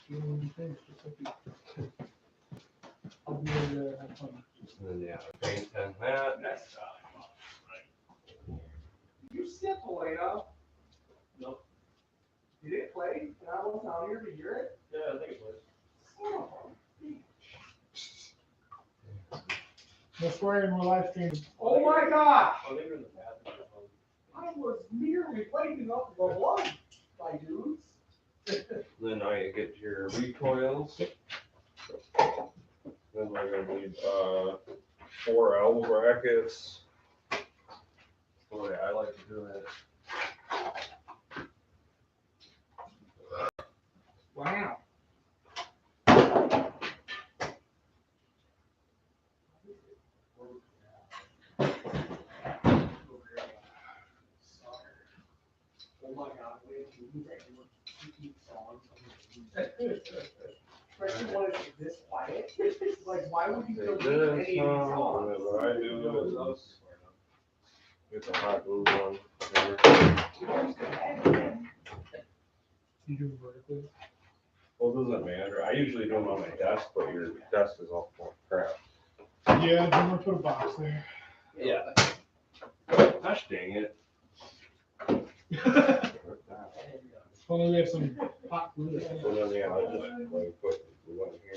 You know, you finish, just like I'll be able to have fun. And then yeah, paint and that. Next time. You skip Elena. Nope. You didn't play? And I wasn't out here to hear it? Yeah, I think it was. Son of a bitch. No swearing, we're live streaming. Oh my gosh! Oh, they were in the bathroom. I was nearly waking up the lunch, my dudes. Then now you get your recoils. Then we're gonna need 4 L brackets. The way I like to do it. Wow. Oh my God, wait, you guys look songs. Especially when it's this quiet. Like, why would you delete any of these songs? What I do is get the hot glue on there. You do vertically. Well, it doesn't matter. I usually do them on my desk, but your desk is all full of crap. Yeah, I'm gonna put a box there. Yeah. Gosh dang it. Well, we have some hot glue. So then, yeah, I'll just like put glue on here.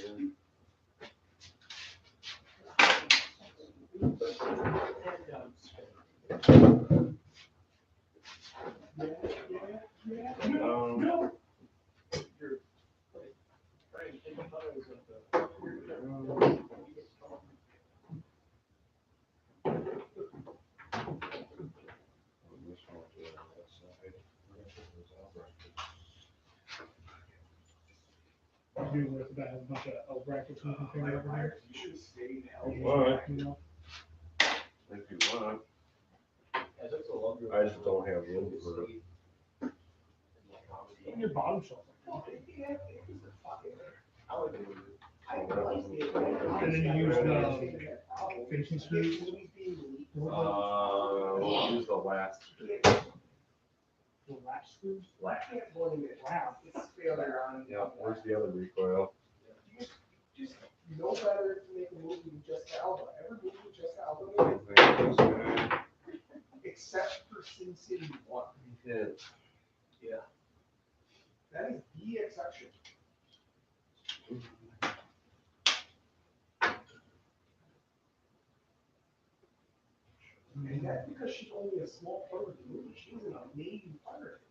Do with that a bunch of L brackets and things over here. You should stay now. What? You know? If you want. I took so long. I just don't have room for it. In your bottom shelf. And then you use the finishing screws. We'll use the last. The latch screws. Well, I can't blame it. Wow, it's failure on. Yeah, where's the other recoil? Just no better to make a movie with Jessica Alba. Every movie with Jessica Alba, except for Sin City 1. Yeah. That is the exception. And that's because she's only a small part of the movie. She's an amazing part.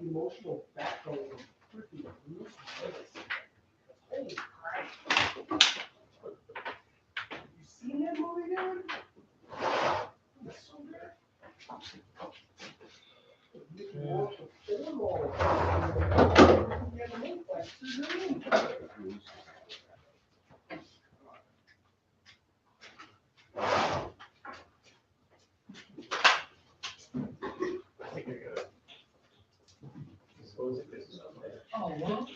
The emotional backbone of freaking Bruce Willis. Holy crap. You seen that movie, dude? It's so good. Mickey Rourke performed all of it. He had to make like 2 million. Oh, well.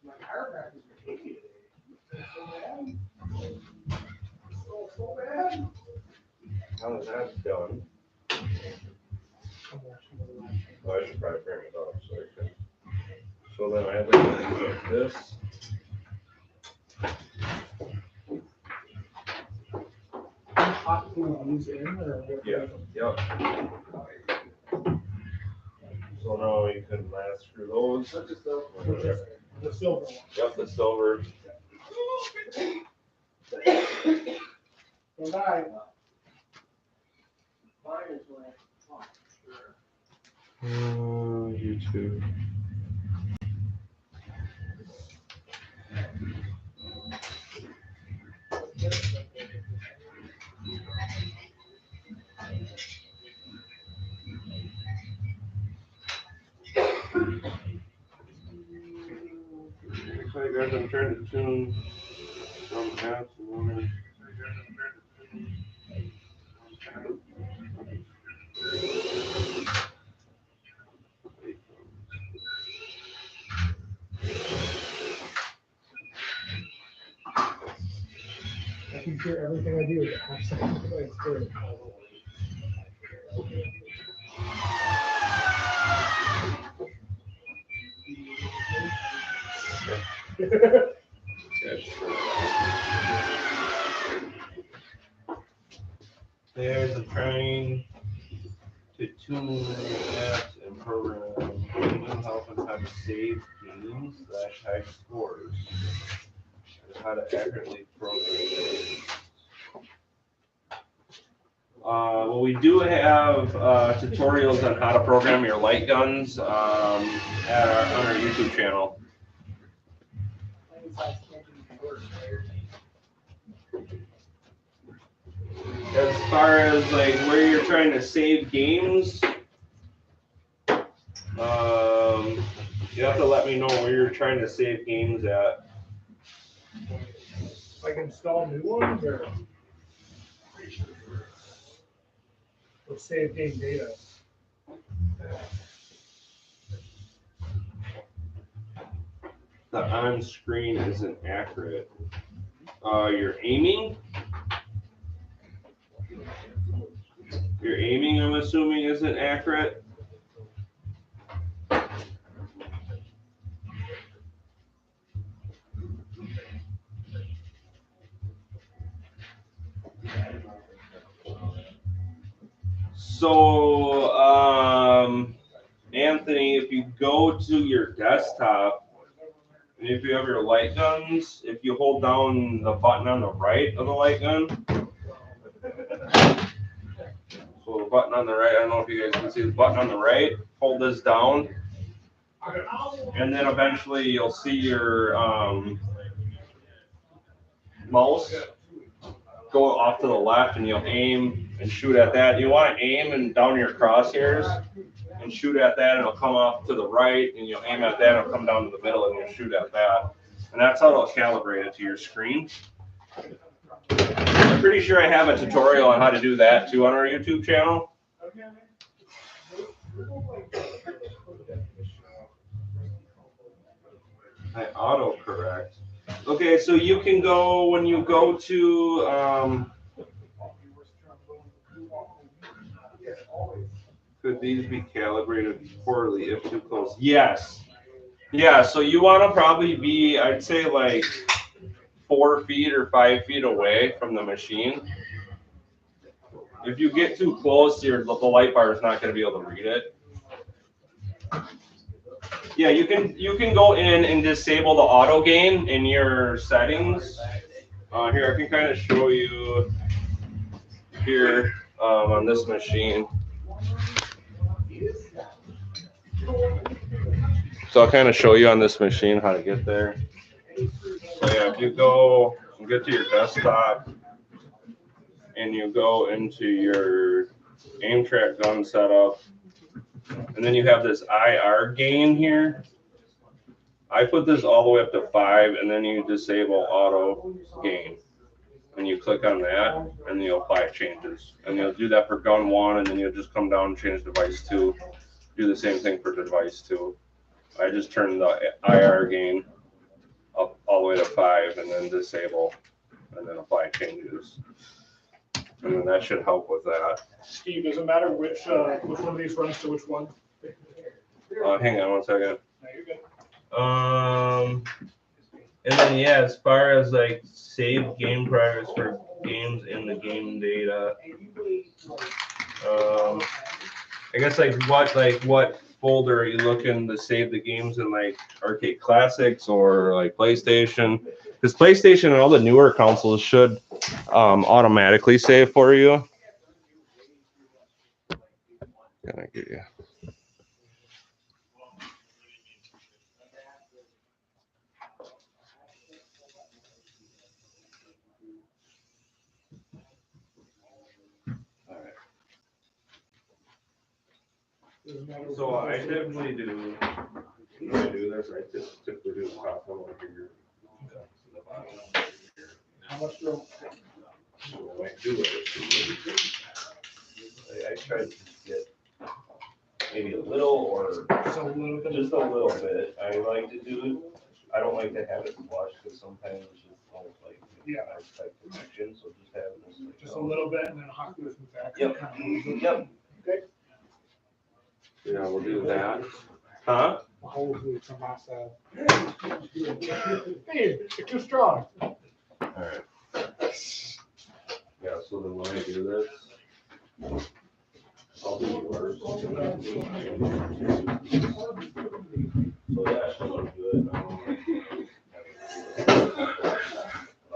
My chiropractor's been taking it today. So bad. So bad. Now that that's done, well, I should probably bring it up so I can. So then I have like this. Hot glue use in or? Yeah, yep. So now you can mask through those. The silver one. Yep, the silver. Don't die. YouTube. So guys, I'm trying to tune some apps and then making sure everything I do is absolutely like clear. There's a trying to tune apps and programs. New help on how to save games / high scores. And how to accurately program games. Well, we do have tutorials on how to program your light guns on our YouTube channel. As far as like where you're trying to save games, you have to let me know where you're trying to save games at. Like install new ones or save game data. The on-screen isn't accurate. Your aiming? Your aiming, I'm assuming, isn't accurate. So, Anthony, if you go to your desktop, and if you have your light guns, if you hold down the button on the right of the light gun, so the button on the right, I don't know if you guys can see the button on the right, hold this down, and then eventually you'll see your mouse go off to the left, and you'll aim and shoot at that. You want to aim and down your crosshairs and shoot at that, and it'll come off to the right, and you'll aim at that, and it'll come down to the middle, and you'll shoot at that. And that's how it'll calibrate it to your screen. I'm pretty sure I have a tutorial on how to do that too on our YouTube channel. I autocorrect. Okay, so you can go, when you go to, could these be calibrated poorly if too close? Yes. Yeah, so you want to probably be, I'd say like 4 feet or 5 feet away from the machine. If you get too close, the light bar is not going to be able to read it. Yeah, you can go in and disable the auto gain in your settings. Here, I can kind of show you here on this machine. So I'll kind of show you on this machine how to get there. So yeah, if you go and get to your desktop and you go into your aim track gun setup, and then you have this IR gain here. I put this all the way up to 5, and then you disable auto gain. And you click on that, and you'll apply changes. And you'll do that for gun 1, and then you'll just come down and change device 2. Do the same thing for device 2. I just turn the IR gain up all the way to 5, and then disable, and then apply changes. And then that should help with that. Steve, does it matter which one of these runs to which one? Hang on one second. No, you're good. And then yeah, as far as like save game progress for games in the game data, I guess like what folder are you looking to save the games in, like Arcade Classics or like PlayStation? Because PlayStation and all the newer consoles should automatically save for you. Can I get you? So I typically do, when I do this, I typically do the top one over here. The bottom one over here. How much room? So when I do it, I try to get maybe a little or Just a little bit. just a little bit. I like to do it. I don't like to have it flush because sometimes it's just don't like Yeah. nice tight connection. So a little bit and then hot glue from back. Yep. Yep. Okay. Yeah, we'll do that. Huh? The whole glue from my side. Hey, it's too strong. Alright. Yeah, so then when I do this, I'll do yours. So yeah, that should look good.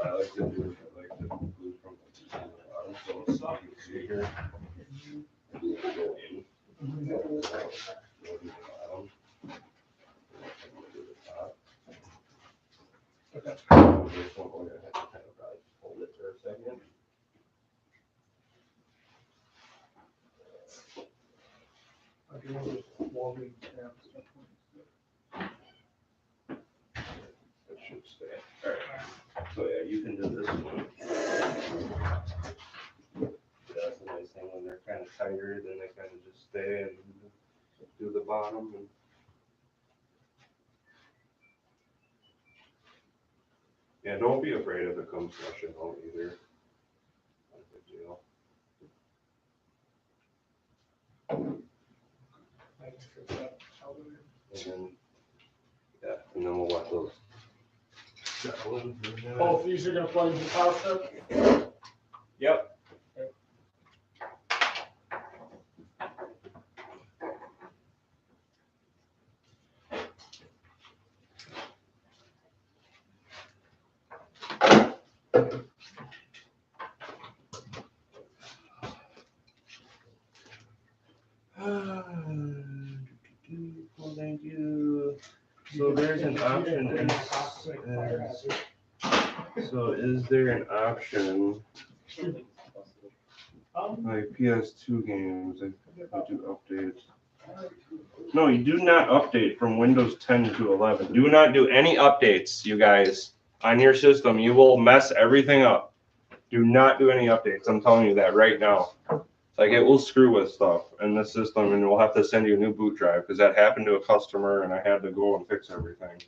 I like to do glue from the bottom, so it's soft, you see here. Go in. Go to the bottom. Okay. This one, we're gonna have to kind of probably hold it for a second. That should stay. Alright, so yeah, you can do this one. That's the nice thing, when they're kind of tighter, then they kind of just stay and do the bottom. And yeah, don't be afraid if it comes flushing out either. Not a big deal. And then, yeah, and then we'll let those settle in for a minute. Both these are gonna plug into the power strip? Yep. Well, thank you. So there's an option. So is there an option like PS2 games? I do updates. No, you do not update from Windows 10 to 11. Do not do any updates, you guys, on your system. You will mess everything up. Do not do any updates. I'm telling you that right now. Like, it will screw with stuff in the system, and we'll have to send you a new boot drive because that happened to a customer, and I had to go and fix everything.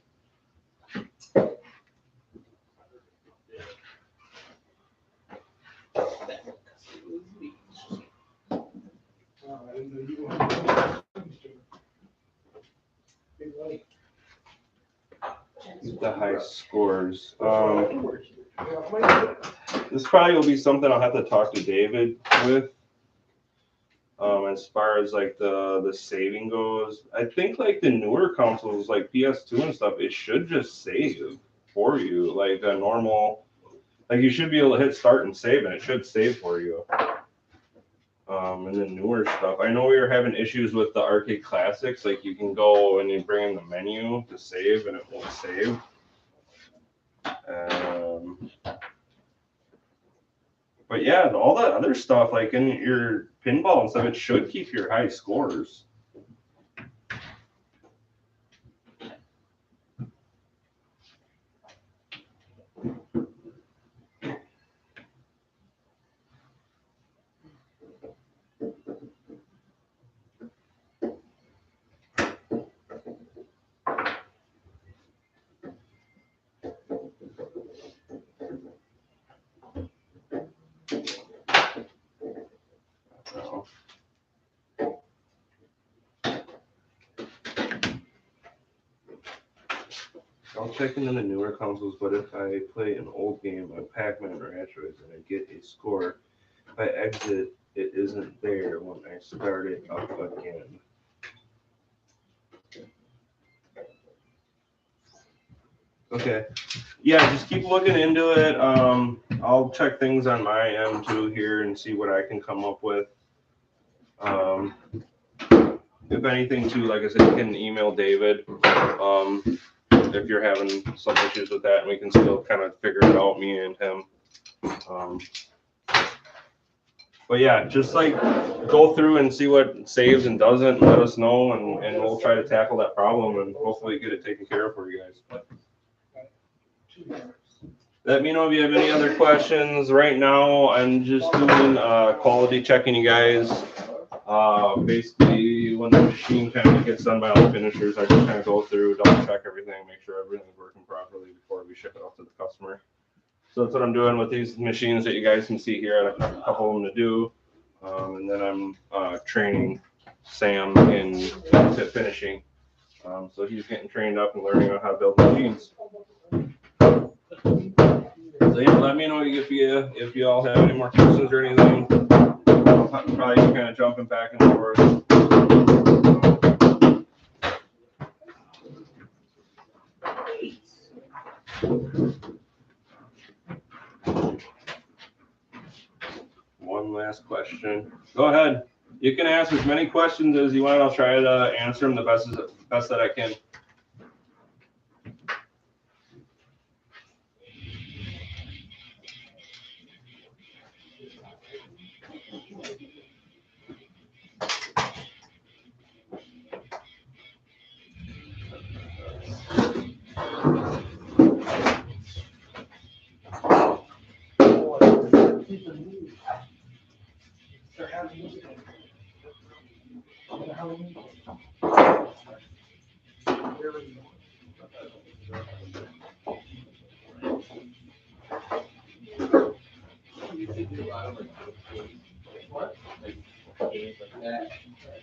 The high scores. This probably will be something I'll have to talk to David with. As far as like the saving goes, I think like the newer consoles like PS2 and stuff, it should just save for you like a normal. Like you should be able to hit start and save, and it should save for you. And the newer stuff, I know we were having issues with the arcade classics. Like you can go and you bring in the menu to save, and it won't save. But yeah, all that other stuff, like in your pinball and stuff, it should keep your high scores. I'll check into the newer consoles, but if I play an old game on Pac-Man or Asteroids and I get a score, if I exit, it isn't there when I start it up again. Okay. Yeah, just keep looking into it. I'll check things on my end too here and see what I can come up with. If anything too, like I said, you can email David if you're having some issues with that, and we can still kind of figure it out, me and him. But yeah, just like go through and see what saves and doesn't, and let us know, and we'll try to tackle that problem and hopefully get it taken care of for you guys. Let me know if you have any other questions. Right now, I'm just doing quality checking you guys. Basically, when the machine kind of gets done by all the finishers, I just kind of go through, double check everything, make sure everything's working properly before we ship it off to the customer. So that's what I'm doing with these machines that you guys can see here. I have a couple of them to do. And then I'm training Sam in fit finishing. So he's getting trained up and learning on how to build machines. So yeah, let me know if you all have any more questions or anything. I'll probably be kind of jumping back and forth. One last question. Go ahead. You can ask as many questions as you want. I'll try to answer them the best that I can.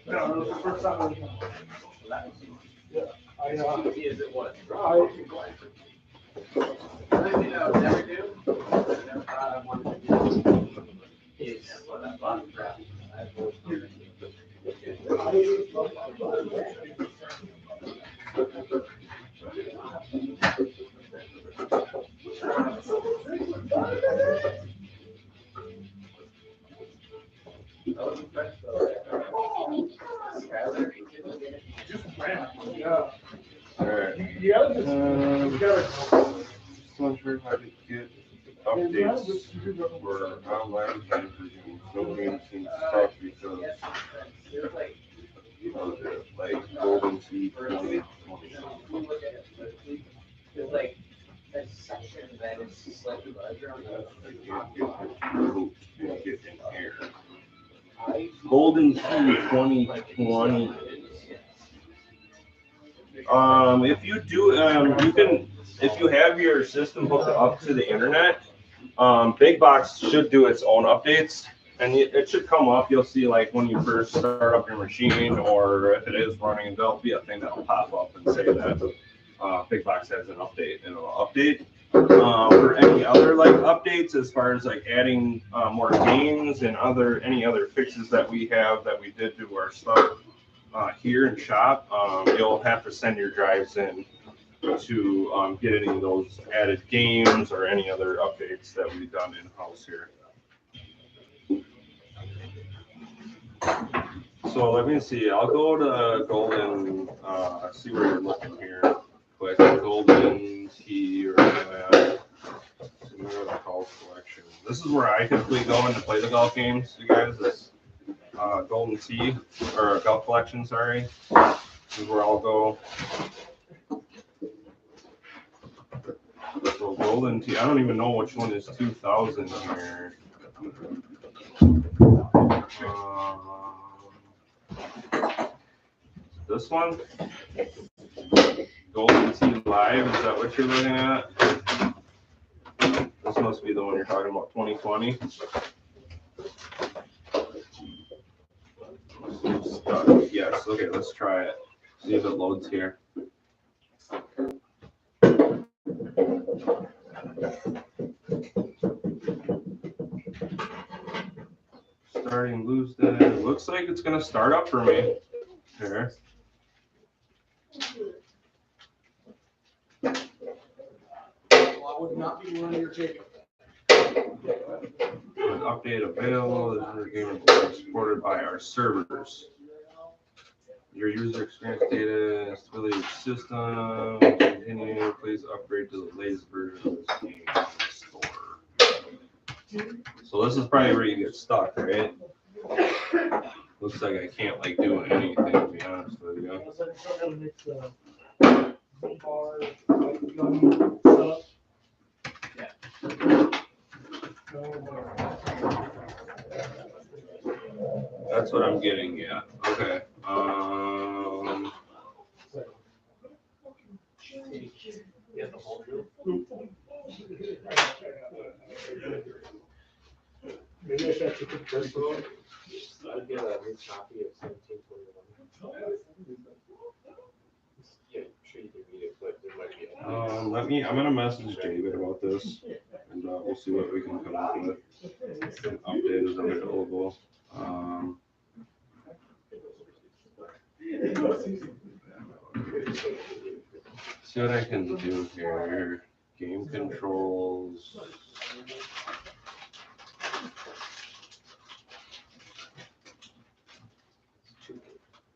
No, this is the first time. Yeah, Is it what? I Never do. I wanted to do is what I bought. yeah. All right. You gotta just, you gotta. Just wondering how to get updates for online games resume. No game seems to talk to each other. Like Golden Sea 2020. There's like a section that is slightly larger on the. I can't get remote and get in here. Golden Sea 2020. If you do, you can, if you have your system hooked up to the internet, Big Box should do its own updates, and it should come up. You'll see like when you first start up your machine, or if it is running, there'll be a thing that'll pop up and say that Big Box has an update, and it'll update. For any other like updates, as far as like adding more games and any other fixes that we have that we did to our stuff here in shop, you'll have to send your drives in to get any of those added games or any other updates that we've done in house here. So let me see. I'll go to Golden. See where you're looking here. Click Golden T or that. Golf collection. This is where I typically go in to play the golf games. You guys, this Golden T or golf collection. Sorry, this is where I'll go. So Golden T. I don't even know which one is 2000 here. This one, Golden T Live. Is that what you're looking at? This must be the one you're talking about, 2020. Yes. Okay. Let's try it. See if it loads here. Starting blues day. Looks like it's gonna start up for me here. Well, I would not be running your tape. An update available. This is game supported by our servers. Your user experience data is affiliated system. Continue. Please upgrade to the latest version of this game in the store. So this is probably where you get stuck, right? Looks like I can't like do anything, to be honest with you. That's what I'm getting at. Okay. maybe I should actually put the first one. I'd get a new copy of 1721. Yeah, sure you can read it, but there might be. I'm gonna message David about this, and we'll see what we can come up with. An update is available. See what I can do here. Game controls.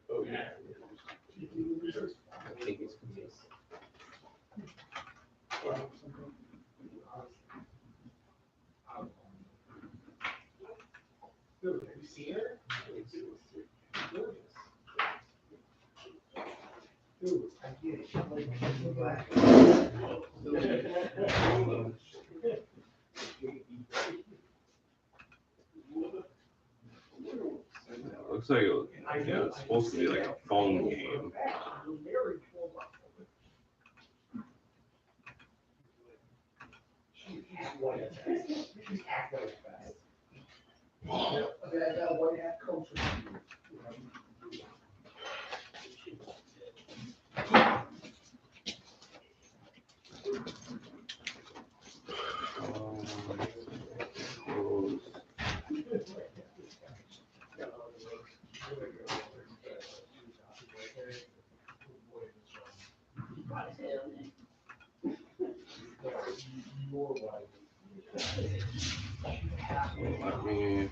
Oh, yeah. I think it's confused. Dude, have you seen her? Dude, I get it. Looks like it's supposed to be like a phone game. That white hat coach. Let me.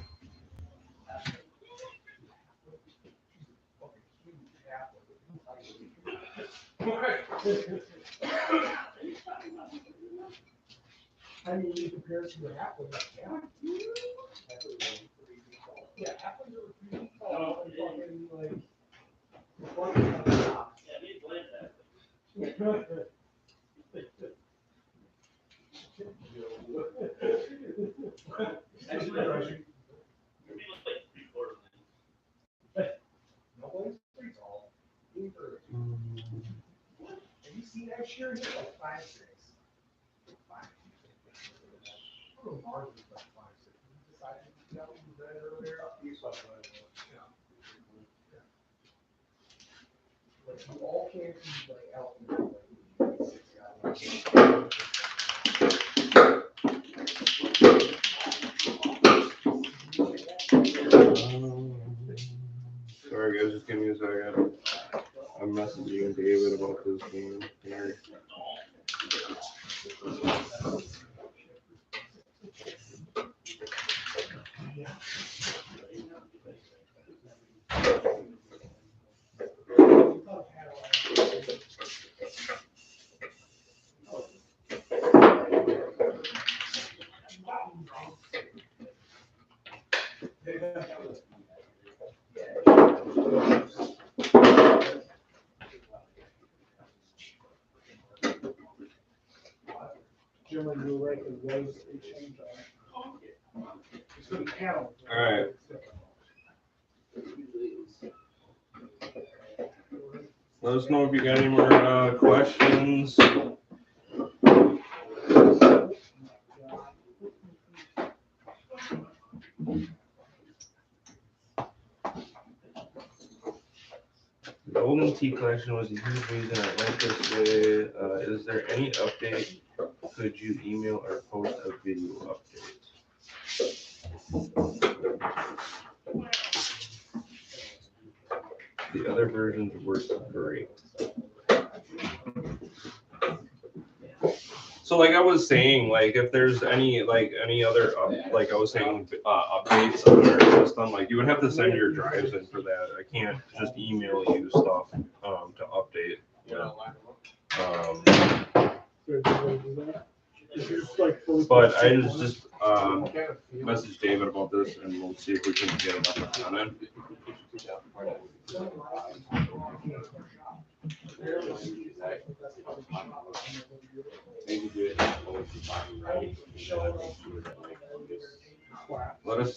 I mean, you compare it to the Apple, yeah. Yeah, Apple's are pretty tall, and fucking like. Nobody's pretty tall. Have you seen that shirt? He's like 5'6". 5'6". Oh, Mark is like 5'6". He decided to tell you that earlier. He's like 5'6". Like, you all can't be like out there, like 6 guys. Sorry guys, just give me a second. I'm messaging David about this game here. Generally, you're right, it was a change on. It's gonna be panel. All right. Let us know if you got any more questions. The Golden Tea collection was a huge reason I went this way. Is there any update? Could you email or post a video update? The other versions work great. So like I was saying, like if there's any other like I was saying updates on our system, like you would have to send your drives in for that. I can't just email you stuff to update. You know? But I just message David about this, and we'll see if we can get it up and running.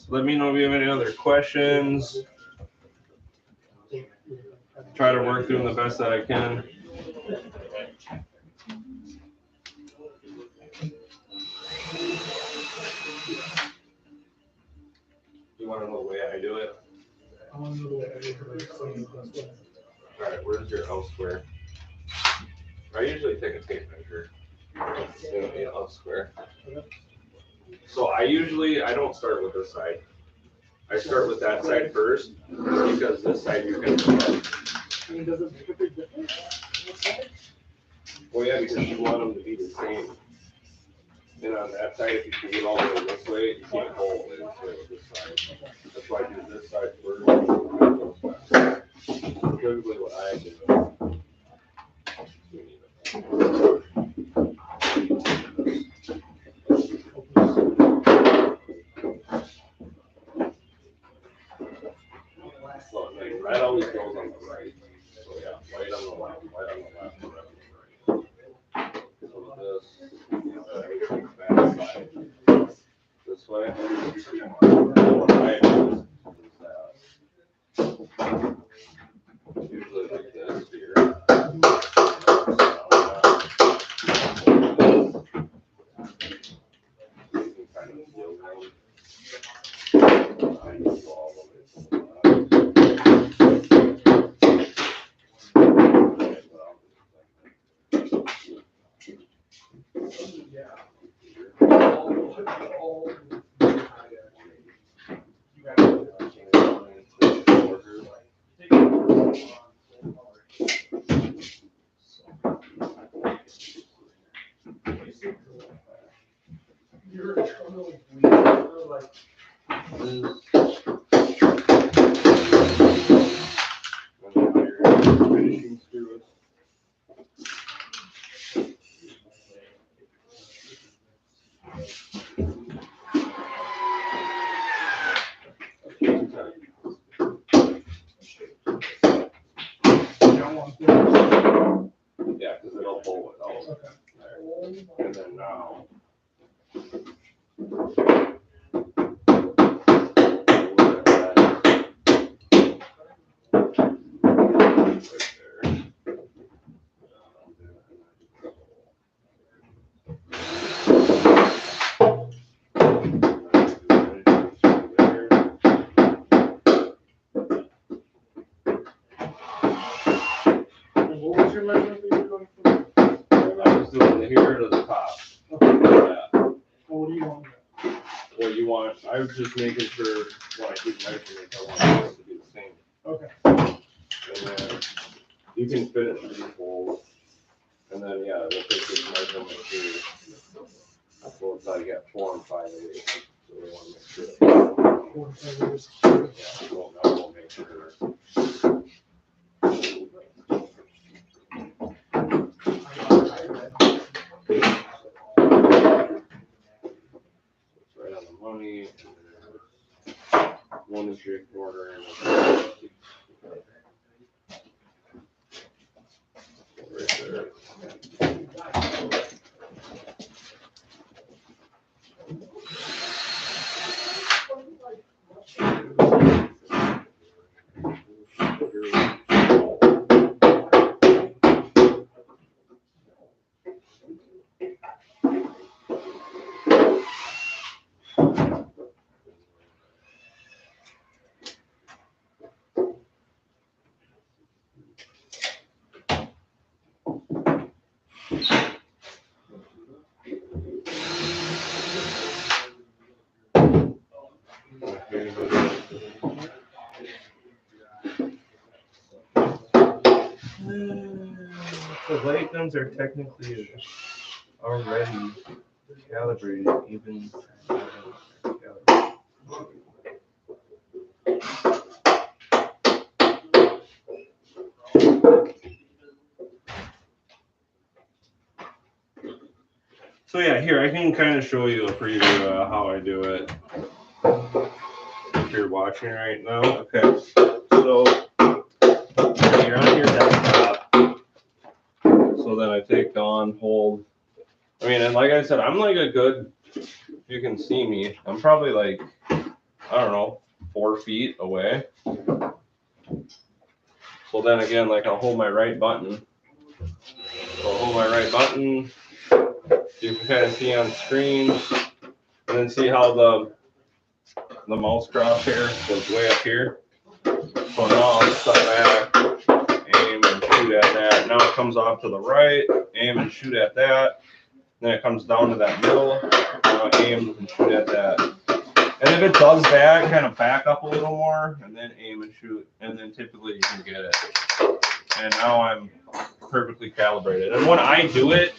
Let me know if you have any other questions. Try to work through them the best that I can. want to know the way I do it? I want to know the way I do it. So that's what. All right, where's your L square? I usually take a tape measure. In L square. So I don't start with this side. I start with that side first because this side you can. I mean, does it make a big difference? What side? Well, yeah, because you want them to be the same. And on that side, if you can get all the way this way, you can't go all the way this way with this side. That's why I do this side first. Typically what I do. So, red always goes on the right. So yeah, white on the left, white on the left, red on the right. So this, back side. This way. What I do is that. Usually like this here. You can kind of feel them. I go all the way to the You're in trouble with weed, or like, finishing screws. you don't want to. Yeah, because it'll pull it out. Okay. There. And then now. And what was your measurement that you were going for? I was doing the here to the top. Okay. Yeah. Well, what do you want? What you want, I was just making sure when I do measurements, I want it to be the same. Okay. And then you can fit it in 3 holes. And then, yeah, they'll take this measurement here. So it's like at 4 and 5 eighths. So we want to make sure. 4 to 5 years. Yeah, so now we'll make sure. It's right on the money. And 1 3/4 and right there. The light guns are technically already calibrated, even. So yeah, here I can kind of show you a preview how I do it. If you're watching right now, okay. So you're on your desktop. So then I take on, hold. I mean, and like I said, I'm like a good. If you can see me, I'm probably like, I don't know, 4 feet away. So then again, like I'll hold my right button. So I'll hold my right button. You can kind of see on screen, and then see how the mouse crosshair goes way up here. So now I'll step back, aim and shoot at that. Now it comes off to the right, aim and shoot at that. Then it comes down to that middle. Now aim and shoot at that. And if it does that, kind of back up a little more, and then aim and shoot, and then typically you can get it. And now I'm perfectly calibrated. And when I do it,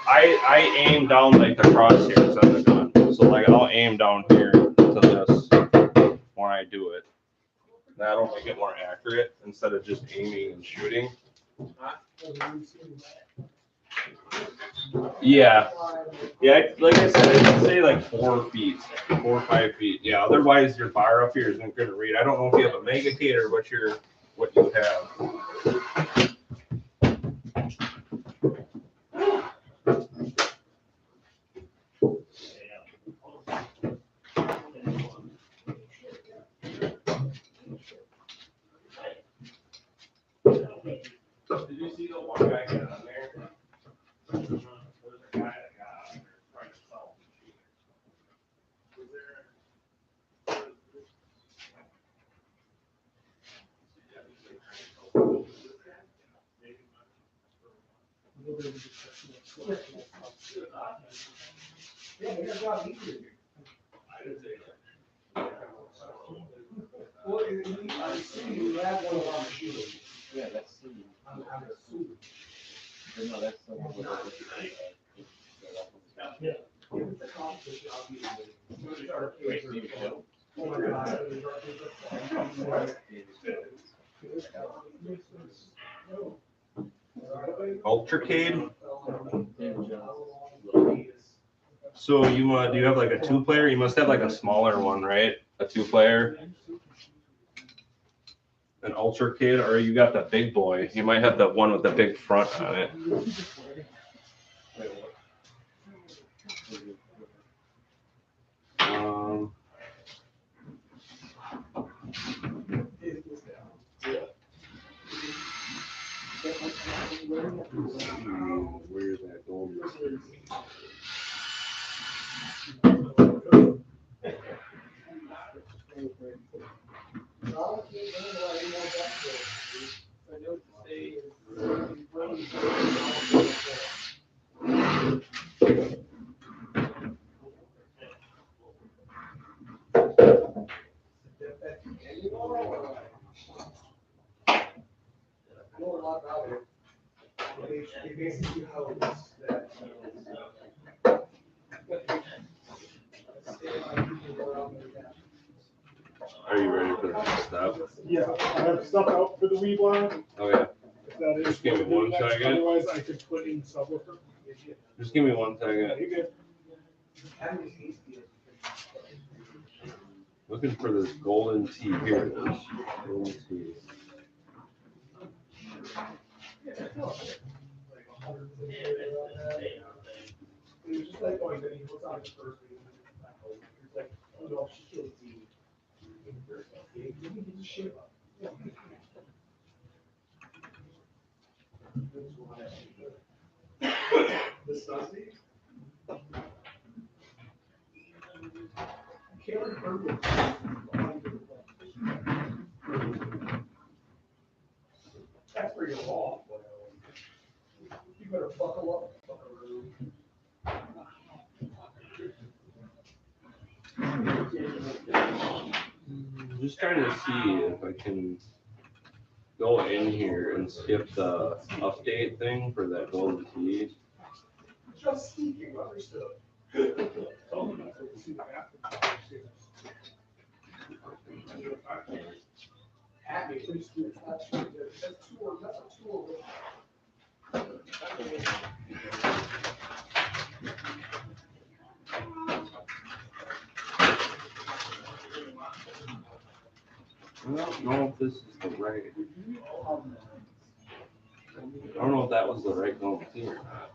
I aim down like the crosshairs on the gun. So like I'll aim down here to this when I do it. That'll make it more accurate instead of just aiming and shooting. Yeah. Yeah, like I said, I'd say like 4 feet, 4 or 5 feet. Yeah, otherwise your bar up here isn't going to read. I don't know if you have a megacade or what you have. Did you see the one guy get on there? There's a guy that got on there trying to sell machines. Was there? Well, I see you have one of our machines. Yeah, that's. I'm assuming. No, that's the one with Yeah. It's a competition, I'll be Wait, Steve, no? Oh my God. Ultracade. So you do you have like a 2-player? You must have like a smaller one, right? A 2-player. An Ultracade, or you got the big boy. You might have the one with the big front on it. Where's that going? Are you ready for the next step? Yeah, I have stuff out for the weave line. Okay. If that is. Just give me what we're doing one next. second. Otherwise, I could put in subwoofer. Just give me 1 second. You good? Looking for this golden tee. Here it is. Golden tee. It was just like going, then he looks on his first week. He's like, oh no, she killed the. Shit up. This does it. Karen Herbert. That's where you're off. You better buckle up, buckaroo. Just trying to see if I can go in here and skip the update thing for that golden tee. Just speaking, understood. At me, please do. That's a tool. I don't know if this is the right. I don't know if that was the right golden tee or not.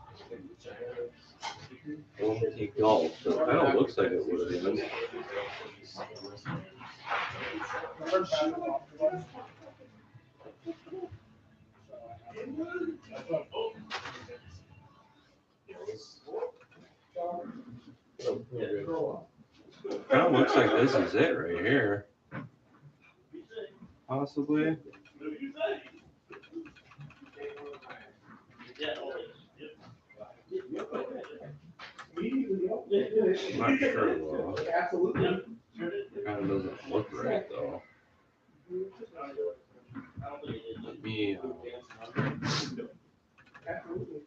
Golden tee golf, but it kind of looks like it would have been. Kind of looks like this is it right here. Possibly. I'm not sure though. Absolutely. Kind of doesn't look right though. Let me. Absolutely.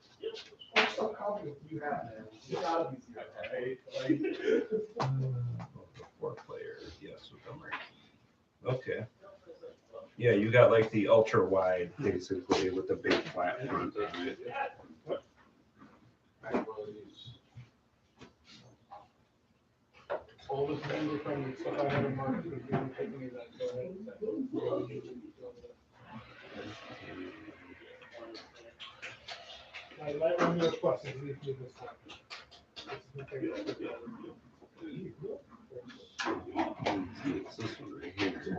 What confidence do you have, man? You gotta be right? Four player, yes, with them right. Okay. Yeah, you got like the ultra wide basically with the big flat front on it. All the things from stuff I had in mind, but you didn't take any of that, so. I like one of your questions, leave me this one. It's this one right here.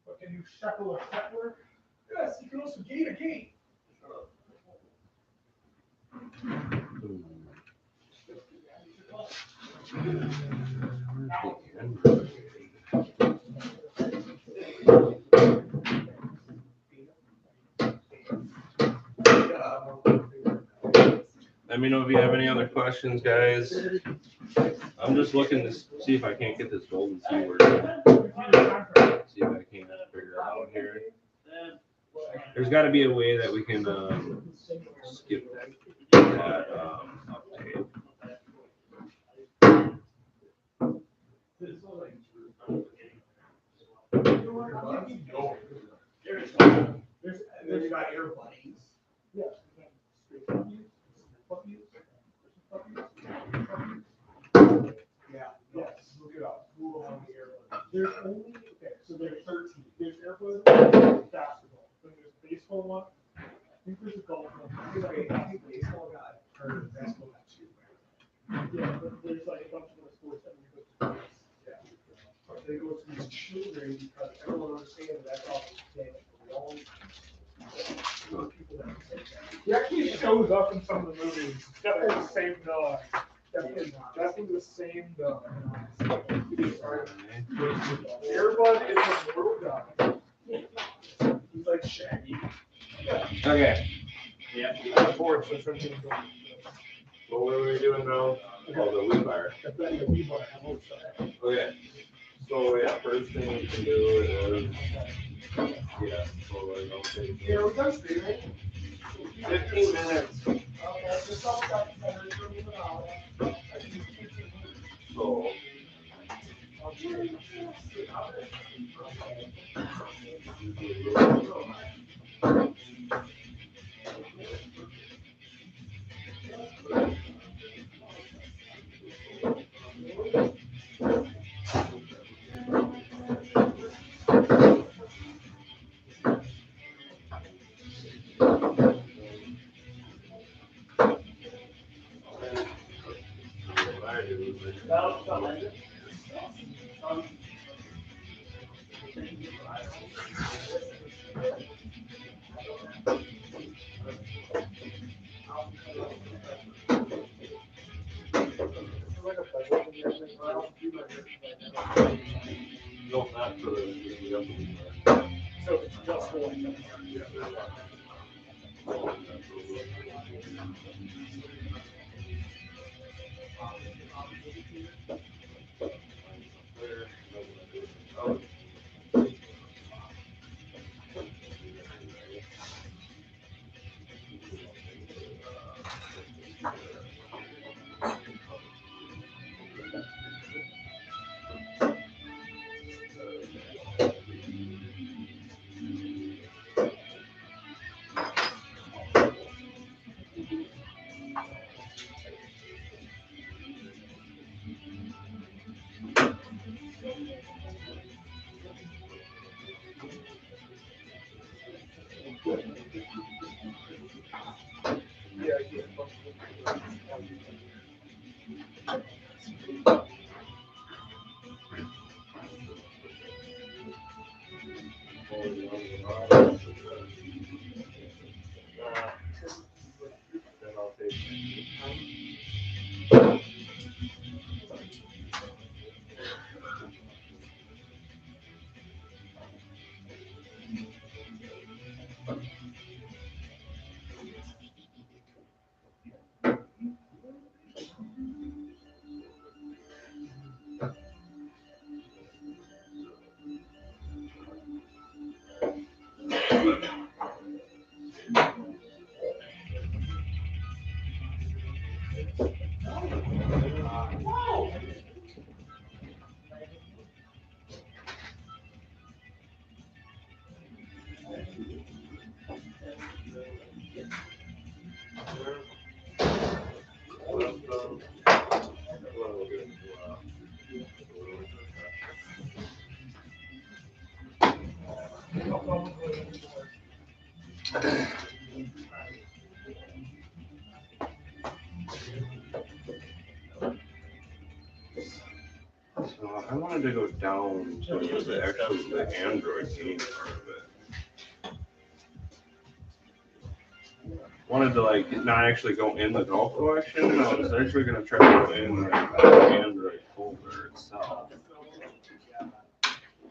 But can you shekel a shekel? Yes, you can also gate a gate. Let me know if you have any other questions, guys. I'm just looking to see if I can't get this golden key working. See if I can't figure it out here. There's got to be a way that we can skip that update. There's you got airplanes. Yes. Yeah, yes, look it up. Google on the airplane. There's only, okay, so there's 13. There's airplane, basketball, then there's baseball one. I think there's a golf one. Okay, I think baseball got, or basketball got two. Yeah, but there's like a bunch of other sports that we go to. Yeah. But they go to these children because everyone understands that that's all they always. People that say that. He actually shows up in some of the movies. Definitely the same dog. Definitely the same dog. Airbud is a little dog. He's like Shaggy. Okay. Yeah. I'm bored, so I'm trying to go. Well, what are we doing now? Oh, the lead bar. I bet you we buy a whole set. Okay. So yeah, first thing we can do is so like okay. Yeah, we're done streaming. 15 minutes. Okay, just all got better for me now. So No, not for the. So it's just for like. Yeah, So I wanted to go down to the Android game part of it. Wanted to like not actually go in the golf collection. I was actually gonna try to go in like the Android folder itself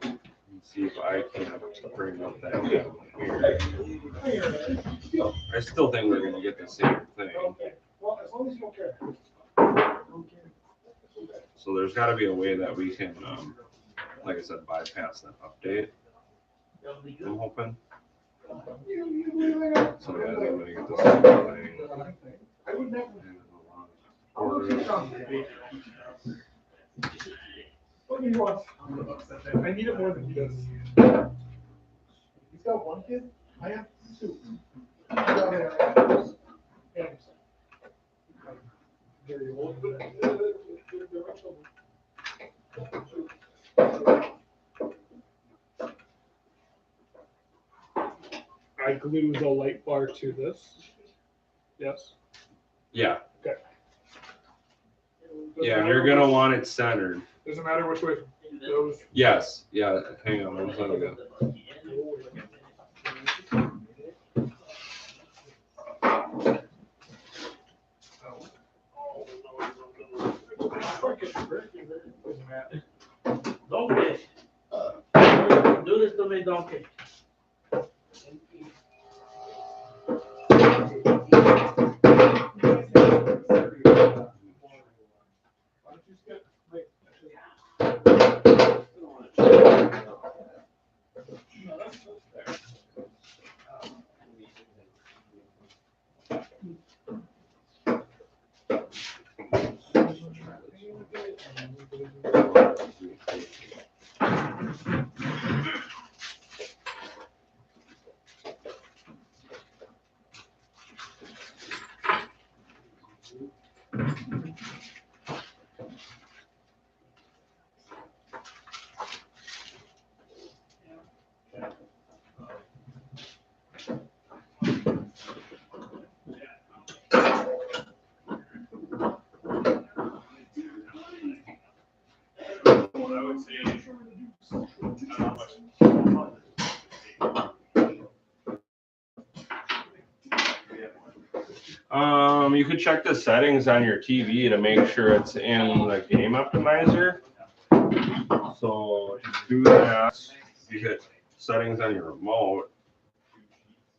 and see if I can bring up that game here. I still think we're gonna get the same thing. Well, as long as you don't care. So there's got to be a way that we can, like I said, bypass that update. I'm hoping. So yeah, I'm gonna get this thing. I would never. What do you want? I need it more than he does. He's got one kid. I have two. Very old, but they're my children. I glued the light bar to this. Yes. Yeah. Okay. Yeah, and you're gonna want it centered. Doesn't matter which way it goes. Yes. Yeah. Hang on. One second. Donkey. Do this to me, donkey. You could check the settings on your TV to make sure it's in the game optimizer. So to do that, you hit settings on your remote,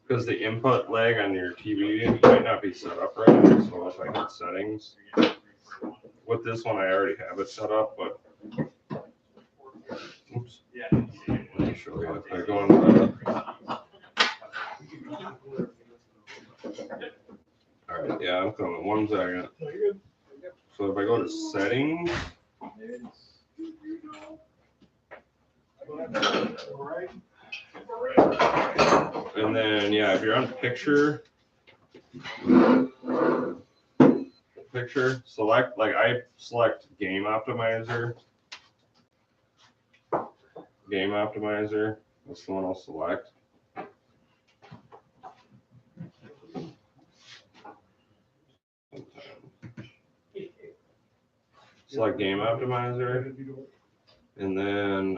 because the input lag on your TV might not be set up right. So if I hit settings, with this one I already have it set up, but oops. Let me show you. If I go into all right, yeah, I'm coming. 1 second. So if I go to settings, and then yeah, if you're on picture, select, like I select game optimizer. Game optimizer. That's the one I'll select. Select game optimizer, and then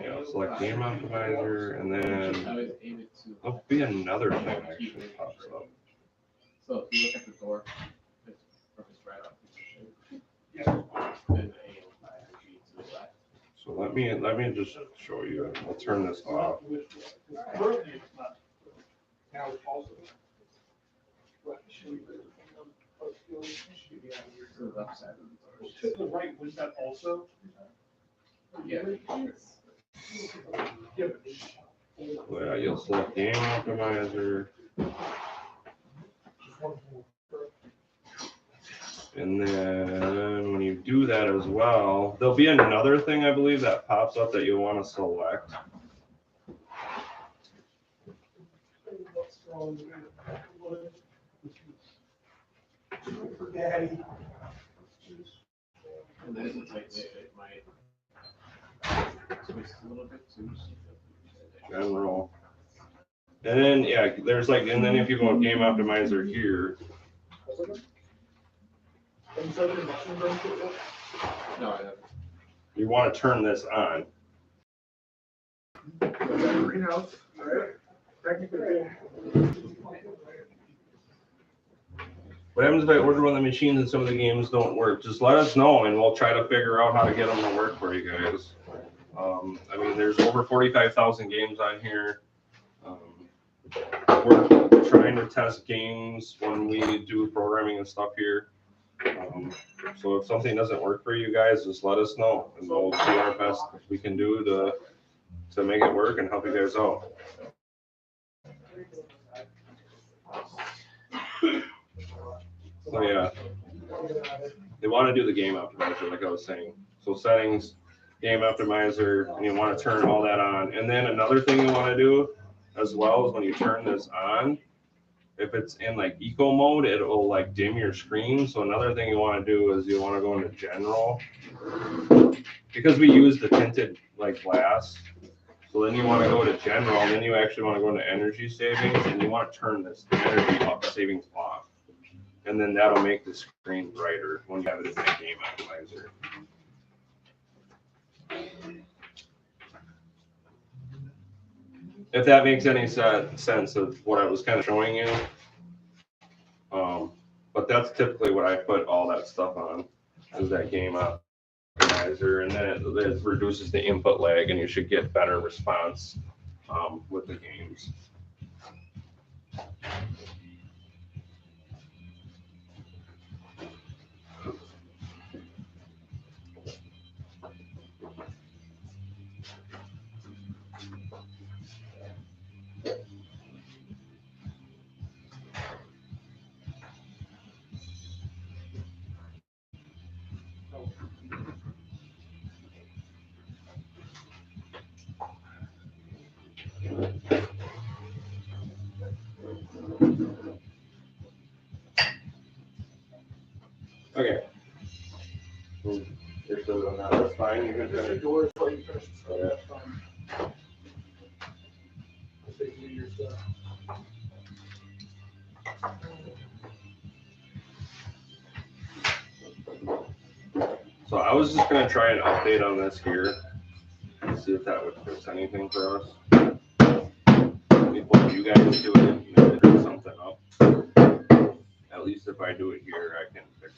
yeah, select game optimizer, and then there'll be another thing actually pops up. So if you look at the door, it's right up. So let me just show you. I'll turn this off. Now it's also. To the right, was that also? Yeah. Yeah, you'll select game optimizer, and then when you do that as well, there'll be another thing I believe that pops up that you'll want to select. Daddy. And then it's like it might twist a little bit too. General. And then yeah, there's like, and then if you go with game optimizer here, No, I haven't. you want to turn this on. Greenhouse, right? Technically. What happens if I order one of the machines and some of the games don't work? Just let us know and we'll try to figure out how to get them to work for you guys. I mean, there's over 45,000 games on here. We're trying to test games when we do programming and stuff here. So if something doesn't work for you guys, just let us know and we'll do our best we can do to make it work and help you guys out. So yeah, they want to do the game optimizer like I was saying. So settings, game optimizer, and you want to turn all that on. And then another thing you want to do as well is when you turn this on, if it's in like eco mode, it will like dim your screen. So another thing you want to do is you want to go into general, because we use the tinted like glass. So then you want to go to general, and then you actually want to go into energy savings, and you want to turn this energy up savings off. And then that'll make the screen brighter when you have it in the game optimizer. If that makes any sense of what I was kind of showing you. But that's typically what I put all that stuff on, is that game optimizer, and then it reduces the input lag, and you should get better response with the games. Okay. You're still doing that. That's fine. You can finish. Doors, so you finish the stuff, that's fine. So you do your stuff. So I was just gonna try an update on this here, and see if that would fix anything for us. Before you guys do it, maybe do something up. At least if I do it here, I can fix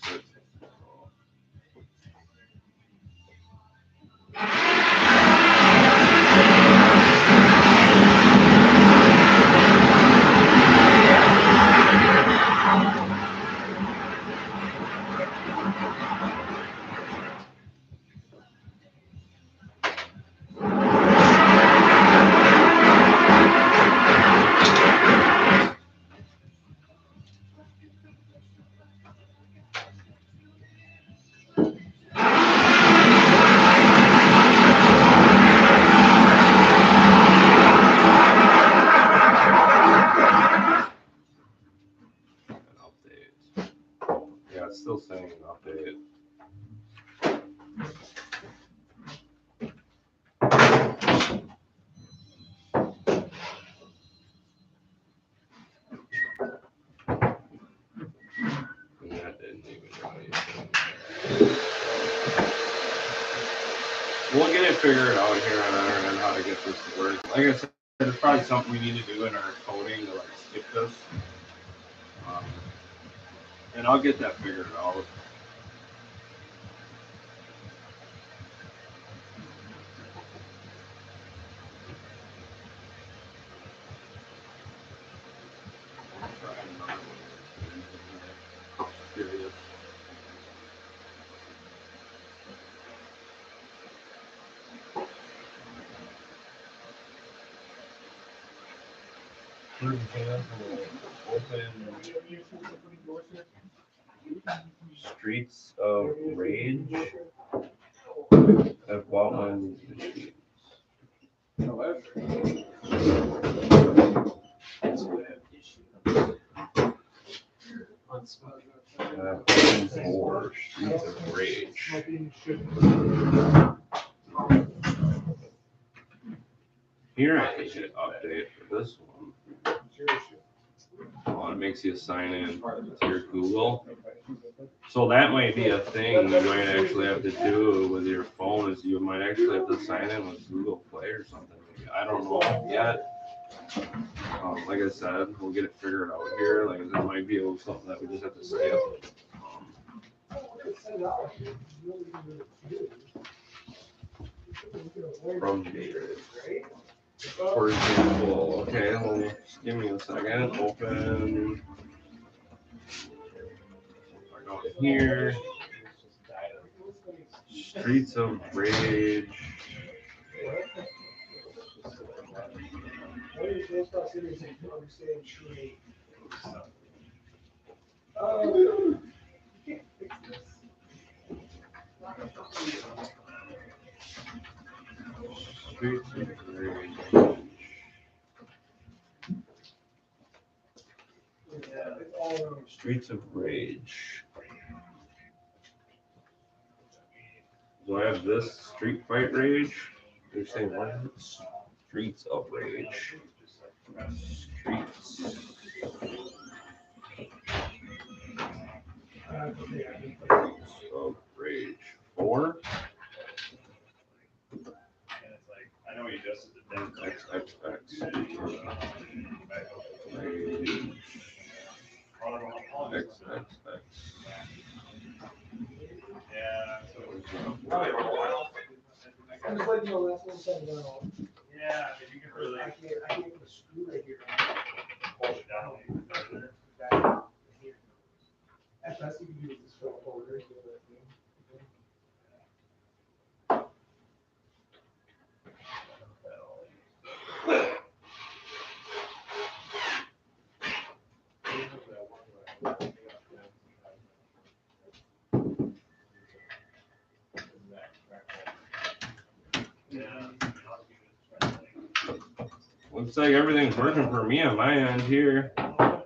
it's still saying update. That didn't even really. We'll get it figured out here on our end how to get this to work. Like I said, there's probably something we need to do in our coding to like skip this. And I'll get that figured out. Curious. For example, open Streets of Rage. I've bought one. Or Streets of Rage. Here I can hit update for this one. Oh, it makes you sign in to your Google. So that might be a thing you might actually have to do with your phone, is you might actually have to sign in with Google Play or something. Maybe. I don't know yet. Like I said, we'll get it figured out here. Like that might be something that we just have to skip. From David. For example, okay, well, just give me a second. Open. I go in here. Streets of Rage. Streets of Rage. Streets of Rage. Do I have this Street Fight Rage? They're saying what? Streets of Rage. Streets of Rage 4. I know you just XXX. XXX. Yeah. I'm just letting you know that's one thing now. Yeah, if you can really I can't put a screw right here. push it down. That's best you can do is just flip over. Looks like everything's working for me on my end here. I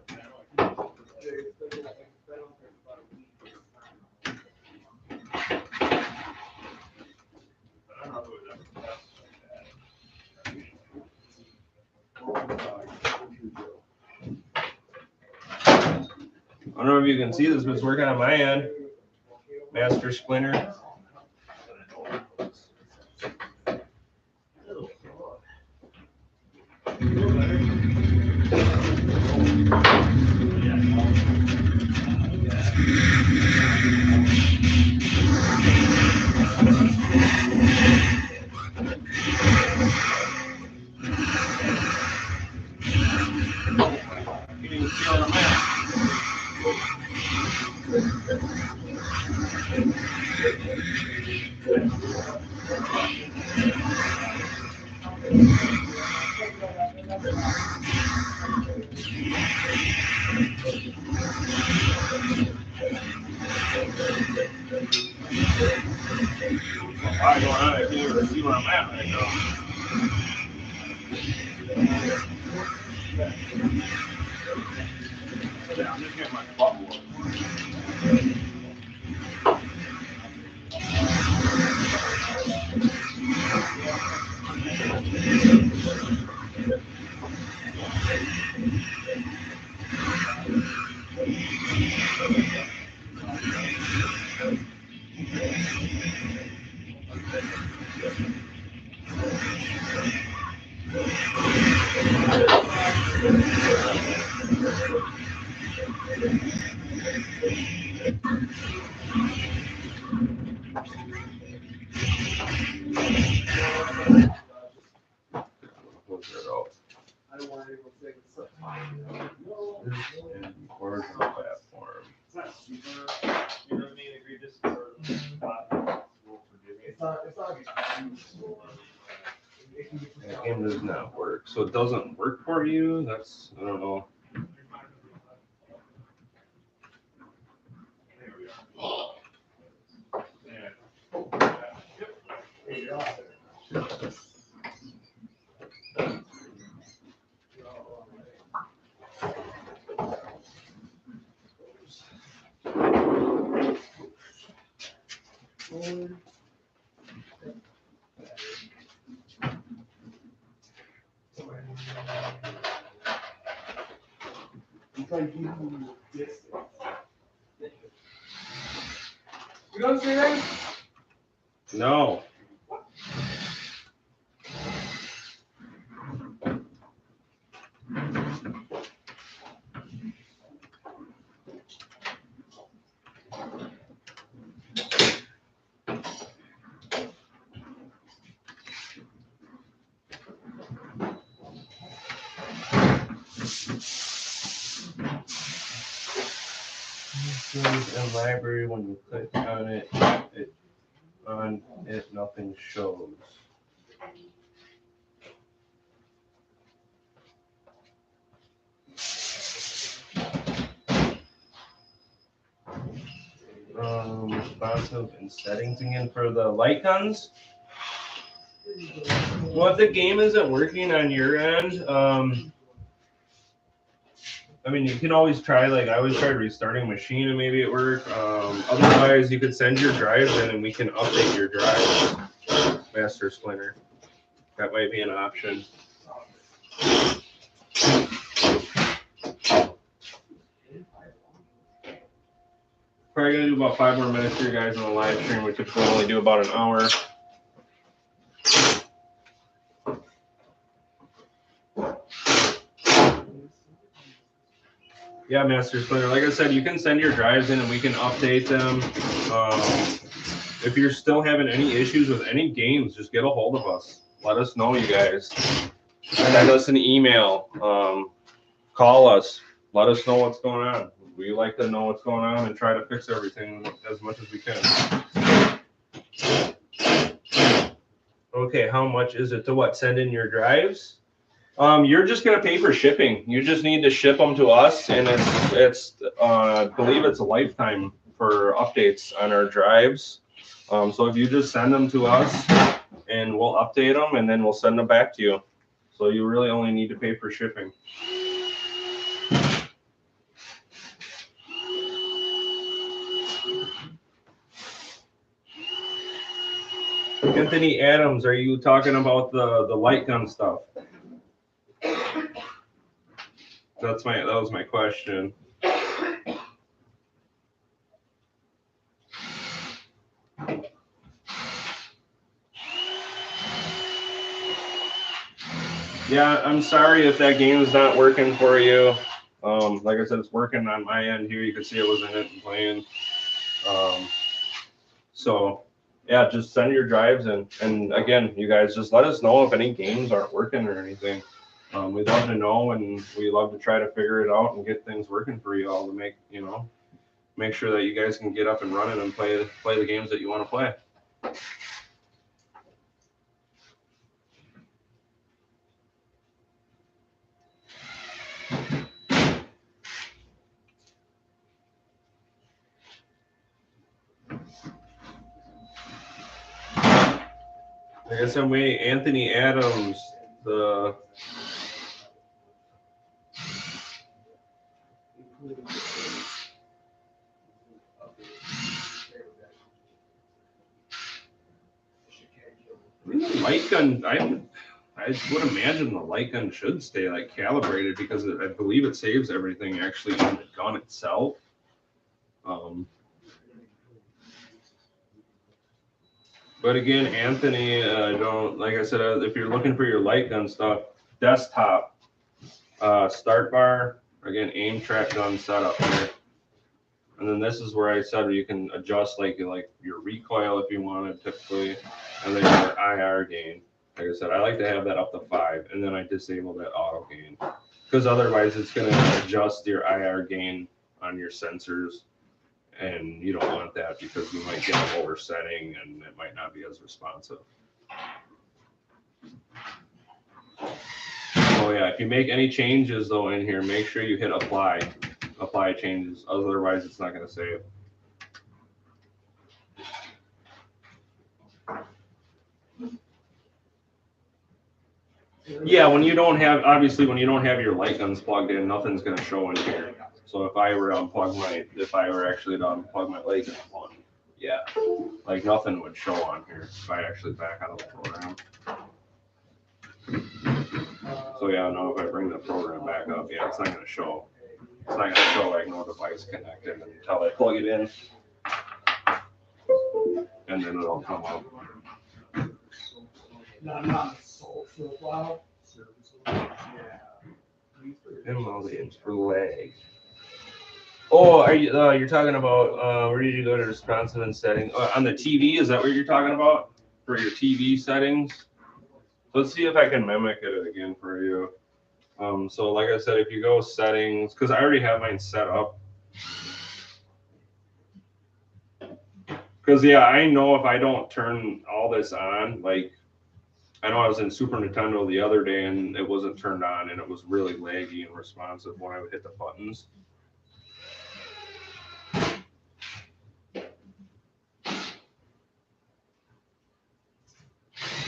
don't know if you can see this, but it's working on my end. Master Splinter. I don't know, I can't even see where I'm at right now. Yeah, I'm just getting my butt whooped. We'll get it out. I don't want anyone to think it's so And origin platform. It's not super, You know what I mean? Egregious or will forgive me. it's not like it's huge. It can get That game does not work. So it doesn't work for you? That's, I don't know. There we are. Hey, you're off there. It's like you distance. You don't see that? No. In library, when you click on it, nothing shows. Responsive and settings again for the light guns. Well, if the game isn't working on your end, I mean, you can always try, like, I always try restarting a machine and maybe it work. Otherwise, you could send your drives in and we can update your drives, Master Splinter. That might be an option. Probably gonna do about 5 more minutes for you guys on the live stream. We typically only do about an hour. Yeah, Master Splinter. Like I said, you can send your drives in and we can update them. If you're still having any issues with any games, just get a hold of us. Let us know, you guys. Send us an email. Call us. Let us know what's going on. We like to know what's going on and try to fix everything as much as we can. Okay, how much is it to what? Send in your drives? You're just gonna pay for shipping. You just need to ship them to us, and it's I believe it's a lifetime for updates on our drives. So if you just send them to us, and we'll update them, and then we'll send them back to you. So you really only need to pay for shipping. Anthony Adams, are you talking about the light gun stuff? That was my question. Yeah, I'm sorry if that game is not working for you. Like I said, it's working on my end here. You can see it was in it and playing. So yeah, just send your drives in. And again, you guys just let us know if any games aren't working or anything. We'd love to know, and we love to try to figure it out and get things working for you all to make sure that you guys can get up and running and play the games that you want to play. I guess I'm waiting. Anthony Adams, the light gun. I would imagine the light gun should stay like calibrated because I believe it saves everything actually in the gun itself. But again, Anthony, don't, like I said, if you're looking for your light gun stuff, desktop, start bar, again, aim track gun setup here. And then this is where I said you can adjust like your recoil if you wanted typically, and then your IR gain. Like I said, I like to have that up to 5, and then I disable that auto gain. Because otherwise it's gonna adjust your IR gain on your sensors, and you don't want that because you might get a lower setting and it might not be as responsive. Oh yeah, if you make any changes though in here, make sure you hit apply changes, otherwise it's not going to save. Yeah, when you don't have, obviously when you don't have your light guns plugged in, nothing's going to show in here. So if I were actually to unplug my light gun one, yeah, like nothing would show on here if I actually back out of the program. So yeah, no, if I bring the program back up, yeah, it's not going to show. It's not going to show like no device connected until I plug it in, and then it'll come up. Not sold for a while. Emulator for lag. Oh, are you? You're talking about where did you go to responsive and settings on the TV? Is that what you're talking about for your TV settings? Let's see if I can mimic it again for you. So like I said, if you go settings, because I already have mine set up. Because yeah, I know if I don't turn all this on, like I know I was in Super Nintendo the other day and it wasn't turned on and it was really laggy and responsive when I would hit the buttons.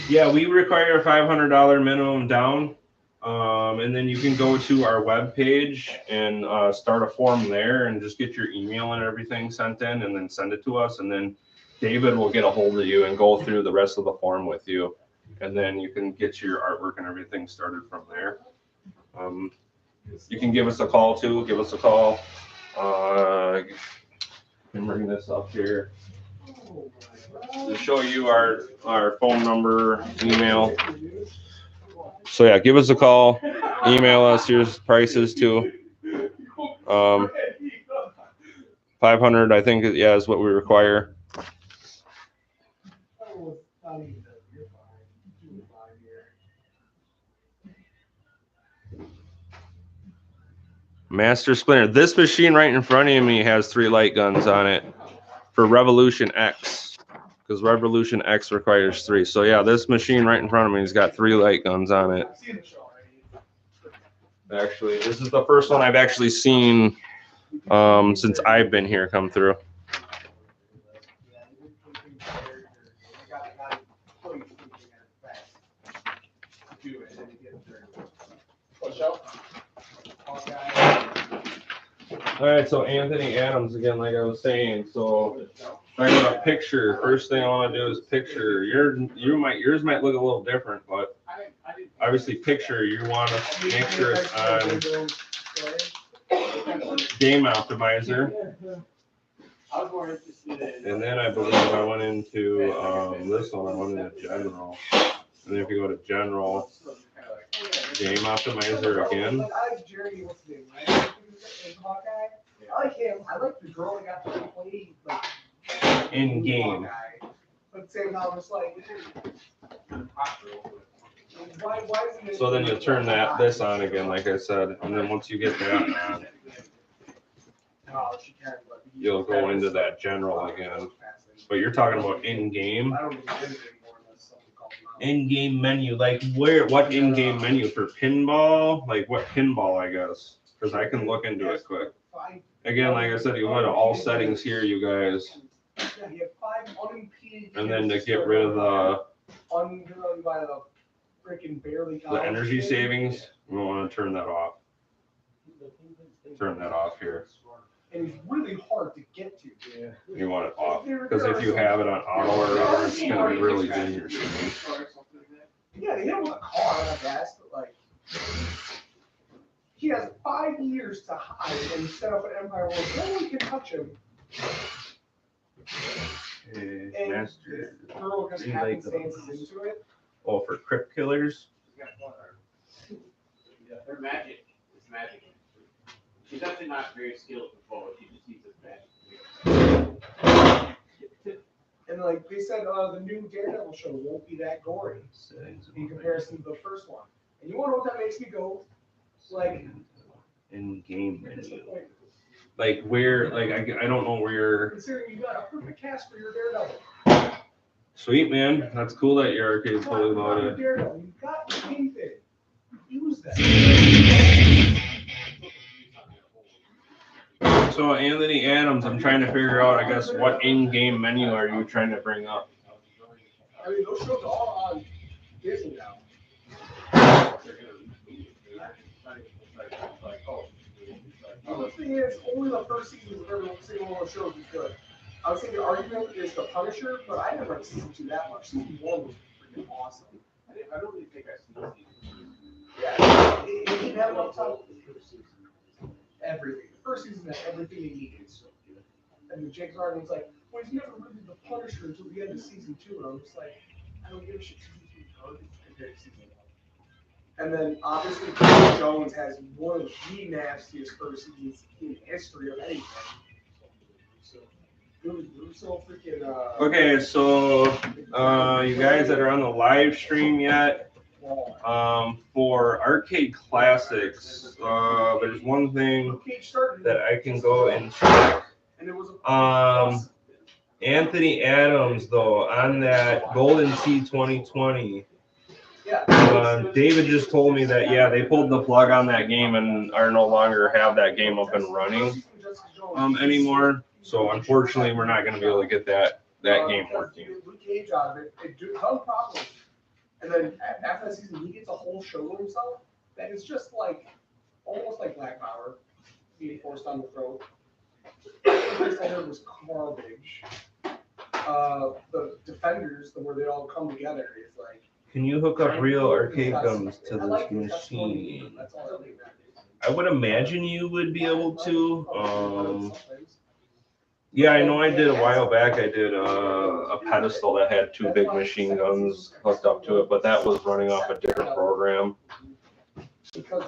Yeah, we require a $500 minimum down. And then you can go to our webpage and start a form there and just get your email and everything sent in and then send it to us. And then David will get a hold of you and go through the rest of the form with you. And then you can get your artwork and everything started from there. You can give us a call too. Give us a call. I can bring this up here to show you our phone number, email. So yeah, give us a call, email us. Here's prices too. 500, I think, yeah, is what we require. Master Splinter. This machine right in front of me has 3 light guns on it for Revolution X, because Revolution X requires 3. So yeah, this machine right in front of me has got 3 light guns on it. Actually, this is the first one I've actually seen since I've been here come through. All right, so Anthony Adams again, like I was saying. So I got a picture. First thing I want to do is picture. Yours might look a little different, but obviously picture. You want to make sure it's on Game Optimizer. And then I believe I went into this one. I went into General. And if you go to General, Game Optimizer again. I like him. I like the girl that got to play In game. But same now, it's like. So then you turn this on again, like I said, and then once you get that on, you'll go into that General again. But you're talking about in-game. In-game menu, like what in-game menu for pinball? Like what pinball, I guess, because I can look into it quick. Again, like I said, you go to all settings here, you guys, and then to get rid of the energy savings, we want to turn that off. Turn that off here. And it's really hard to get to. Yeah. You want it off, because if you have it on auto or whatever, it's going to be really dangerous. Yeah, they hit him with a car, I guess, but like, he has 5 years to hide and set up an empire where no one can touch him. And master. Throw just You like happenstances into it. Oh, for crypt killers. They're magic. It's magic. She's actually not very skilled with bow. She just uses magic. And like they said, the new Daredevil show won't be that gory in comparison to the first one. And you want to know what that makes me go? Like, In game menu. disappointed. Like where? Like I don't know where. Considering you got a perfect cast for your Daredevil. Sweet man, that's cool that your arcade Come fully on, you got your loaded. Daredevil. You got your game thing. Use that. So Anthony Adams, I'm trying to figure out, I guess, what in-game menu are you trying to bring up? I mean, those shows are all on Disney now. The thing is, only the first season of every single one of those shows is good. I would say the argument is The Punisher, but I didn't like season 2 that much. Season 1 was freaking awesome. I don't really think I've seen season Yeah, it didn't have enough time. Everything. The first season had everything they needed. And the Jake's argument's like, well, he's never really the Punisher until the end of season 2. And I'm just like, I don't give a shit. Season 2 is garbage compared to season 1. And then obviously Chris Jones has one of the nastiest first seasons in history of anything. So it was so freaking Okay, so you guys that are on the live stream yet, for Arcade Classics, there's one thing that I can go and check. and it was a Anthony Adams, though, on that Golden Tee 2020, David just told me that, yeah, they pulled the plug on that game and are no longer have that game up and running anymore. So unfortunately, we're not going to be able to get that game working. Cage out of it, it do ton of problems. And then after that season, he gets a whole show to himself that is just like almost like Black Power being forced on the throat. The place I heard was garbage. The Defenders, where they all come together, is like. Can you hook up real arcade guns to this machine? That's all I think that is. I would imagine you would be able to. Yeah, I know I did a while back. I did a pedestal that had 2 big machine guns hooked up to it, but that was running off a different program. Because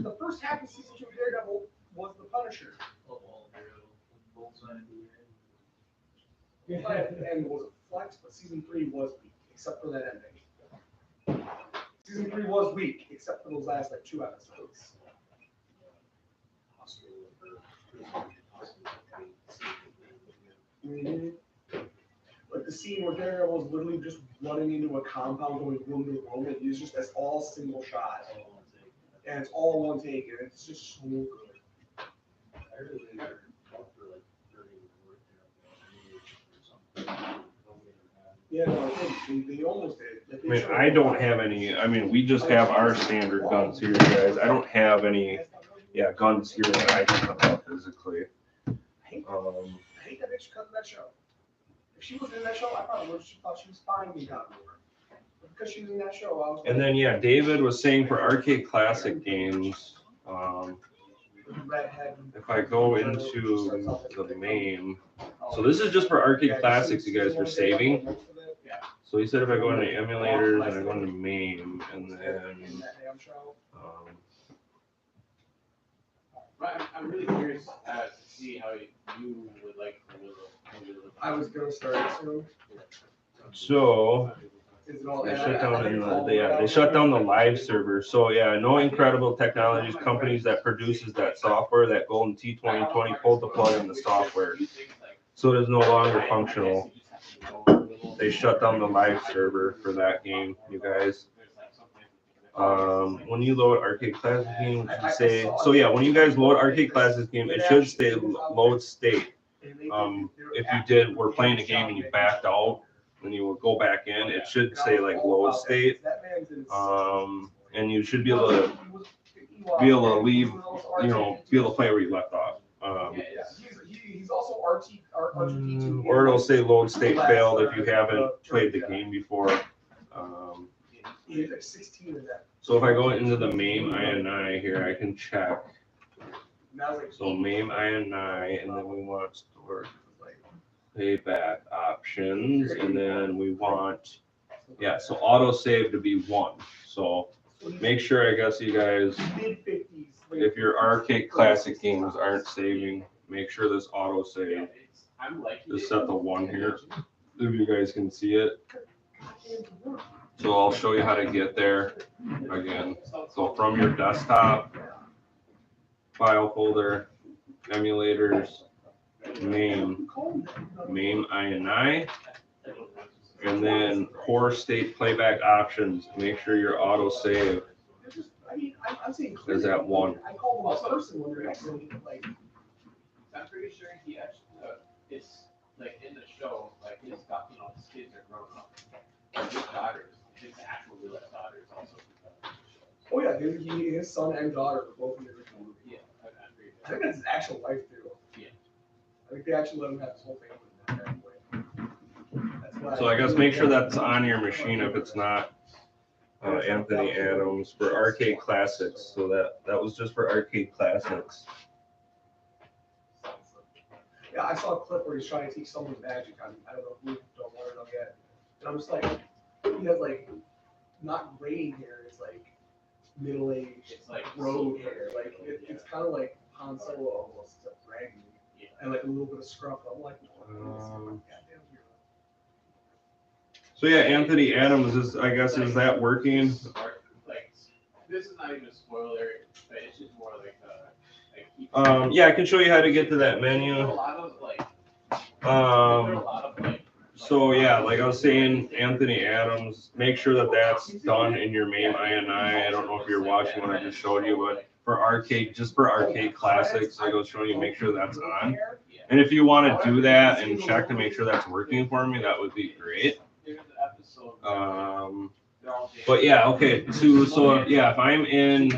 the first half of season 2 of Daredevil was the Punisher. And was a flex, but season 3 was weak, except for that ending. Season 3 was weak, except for those last like 2 episodes. Like the scene where Daredevil was literally just running into a compound going room to room, and it's just that's all single shot, and it's all one take, and it's just so good. Yeah, no, I think they almost did. I mean, I don't have any. I mean, we just have our standard guns here, guys. I don't have any, guns here that I can hook up physically. I hate that bitch cut that show. If she was in that show, I probably would have thought she was fine me down more. But because she was in that show, I was. And then David was saying for Arcade Classic games, if I go into the MAME, so this is just for Arcade Classics, you guys, for saving. So he said if I go into emulators and I go into MAME, and then I'm really curious to see how you would like to live. I was gonna start it soon. so Is it all they shut down the live server. So no incredible technologies companies that produces that software, that Golden Tee 2020 pulled the plug on the software. So it is no longer functional. They shut down the live server for that game, you guys. When you load Arcade Classics game, it should say, when you guys load Arcade Classics game, it should say load state. If you were playing a game and you backed out, when you would go back in, it should say like load state. And you should be able to leave, be able to play where you left off. He's also R2D2. Or it'll say load state failed if you haven't played the game before. He's like 16 of that. So if I go into the MAME INI here, I can check. So MAME INI, and then we want storage. playback options, and then we want, yeah, so autosave to be 1. So make sure, I guess you guys, Mid-50s. if your arcade classic games aren't saving, make sure this autosave is set to 1 here, if you guys can see it. So I'll show you how to get there again. So from your desktop, file folder, emulators, MAME, MAME INI, and then core state playback options. Make sure your autosave is at 1. I called them a person when they're actually like. I'm pretty sure he actually, it's like in the show, like his kids are grown up. His daughters, his actual real life daughters also. Oh yeah, dude, his son and daughter were both in the original movie. Yeah, I think that's his actual wife too. Yeah. I think they actually let him have his whole family in that way. So I guess make sure that's on your machine if it's not. Anthony Adams for arcade classics. So that was just for arcade classics. Yeah, I saw a clip where he's trying to teach someone magic. I don't know if you don't want to know yet. And I'm just like, he has like, not gray hair, it's like middle-aged, It's like road hair. Like, it's kind of like Han Solo almost, except raggedy. Yeah. And like a little bit of scruff. I'm like, goddamn hero. So yeah, Anthony Adams is, I guess, is that working? Like, this is not even a spoiler, but it's just more like Yeah, I can show you how to get to that menu. There are a lot of like. There are a lot of like. So yeah, like I was saying, Anthony Adams, make sure that that's done in your MAME INI. I don't know if you're watching what I just showed you, but for arcade, just for arcade classics, like I was showing you, make sure that's on. And if you want to do that and check to make sure that's working for me, that would be great. But yeah, okay. So yeah, if I'm in,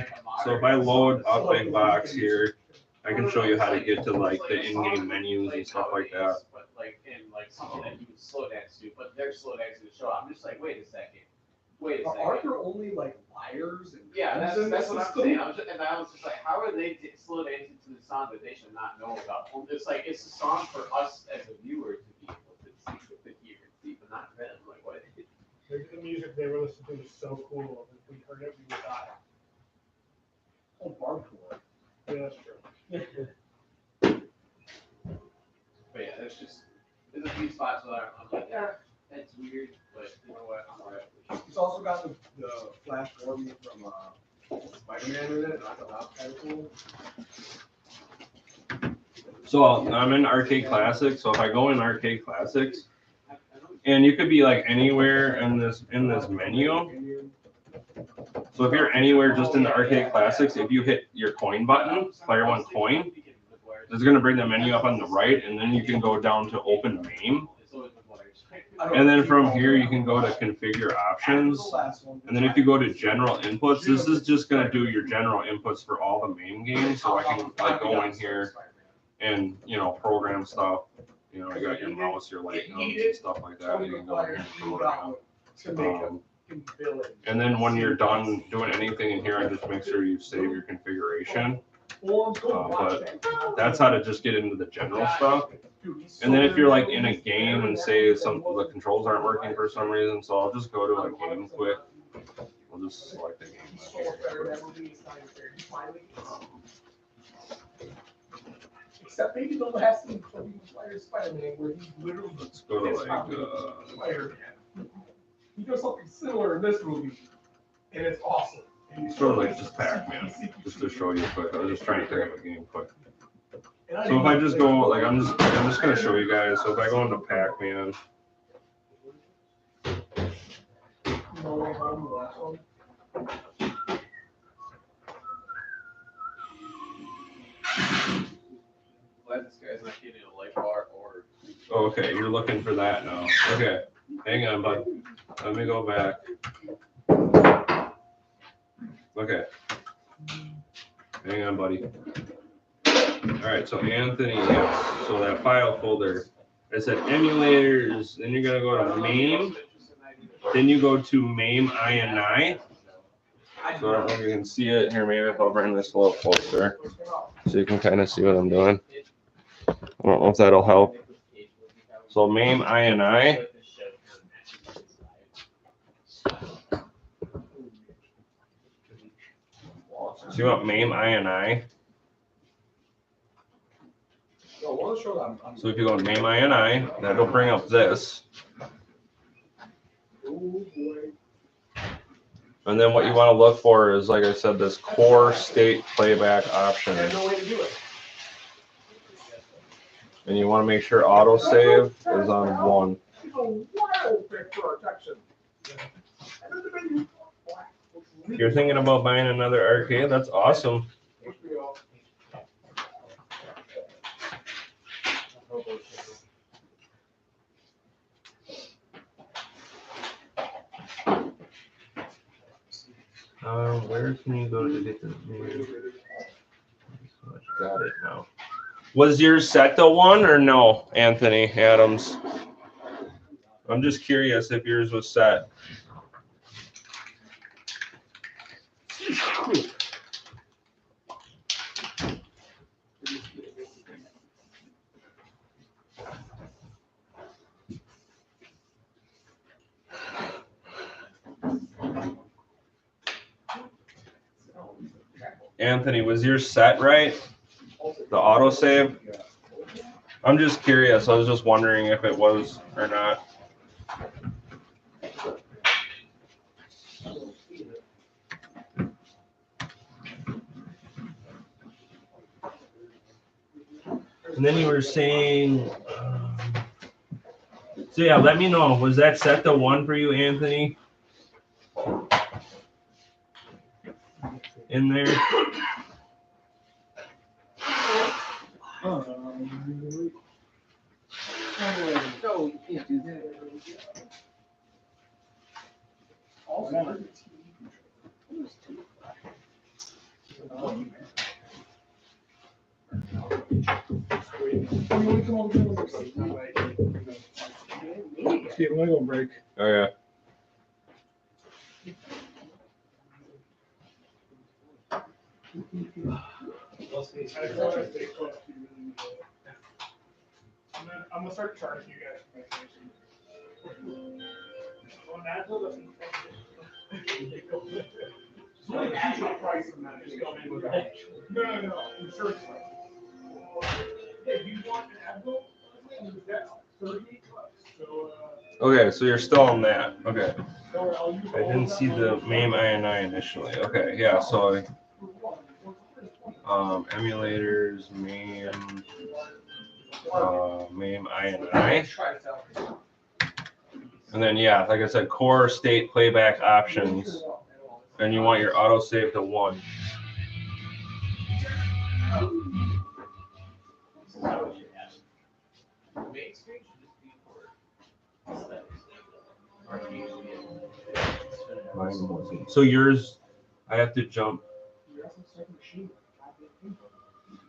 so if I load up Big Box here, I can show you how to get to like the in-game menus and stuff like that. But like, and like something that you can slow dance to, but they're slow dancing to show. I'm just like, wait a second. Aren't there only like liars and Yeah, that's in what the I'm system? saying. I was just like, how are they slow dancing to the song that they should not know about? Well, it's like, it's a song for us as a viewer to be able to hear and see, but not them. Like, what? The music they were listening to was so cool. If we heard it, we would die. Oh, Barbcore. Yeah, that's true. But yeah, there's a few spots where I'm like, yeah, that's weird, but you know what, I'm alright. It's also got the Flash Gordon from Spider-Man in it, and I thought that was kind of cool. So I'm in Arcade Classics. So if I go in Arcade Classics, and you could be like anywhere in this menu. So if you're anywhere just in the Arcade Classics, if you hit your coin button, Player One Coin, it's going to bring the menu up on the right, and then you can go down to Open MAME. And then from here, you can go to Configure Options. And then if you go to General Inputs, this is just going to do your general inputs for all the MAME games. So I can like go in here and, you know, program stuff. You know, you got your mouse, your light guns, and stuff like that. You can go in here and program. And then when you're done doing anything in here, I just make sure you save your configuration. But that's how to just get into the general stuff. And then if you're like in a game and say some of the controls aren't working for some reason, so I'll just go to a game quick. We'll just select a game. Except maybe the last scene from Spider-Man where he literally Let's go to like, Spider-Man. He does something similar in this movie, and it's awesome. sort of like just Pac-Man, just to show you quick. I was just trying to think of a game quick. So if I just go, like I'm just gonna show you guys. So if I go into Pac-Man, Glad this guy's not getting a light bar or. oh, okay, you're looking for that now. Okay, hang on, bud. Let me go back. Okay. Hang on, buddy. All right, so Anthony, yes. So that file folder, I said emulators, then you're gonna go to MAME, then you go to MAME INI. So I don't know if you can see it here. Maybe if I'll bring this a little closer, so you can kind of see what I'm doing. I don't know if that'll help. So MAME INI. So you want MAME INI. So if you go to MAME INI, that'll bring up this. And then what you want to look for is, like I said, this core state playback option. No way to do it. And you want to make sure autosave is on 1. You're thinking about buying another arcade? That's awesome. Where can you go to get this? Got it now. Was yours set to 1 or no, Anthony Adams? I'm just curious if yours was set. Anthony, was yours set right? The autosave? I'm just curious. I was just wondering if it was or not. And then you were saying, so yeah, let me know. Was that set to 1 for you, Anthony? In there? No, you can't do that. See, I'm gonna go break. Oh yeah. I'm gonna start charging you guys for my station. No, the actual price of that is going in with that. No, insurance price. If you want an Advil, that's $38. So, Okay, so you're still on that. Okay. I'll use I didn't see the MAME INI initially. Okay, yeah, so emulators, MAME, MAME INI. And then, yeah, like I said, core state playback options. And you want your autosave to 1. Mine wasn't. So yours, I have to jump.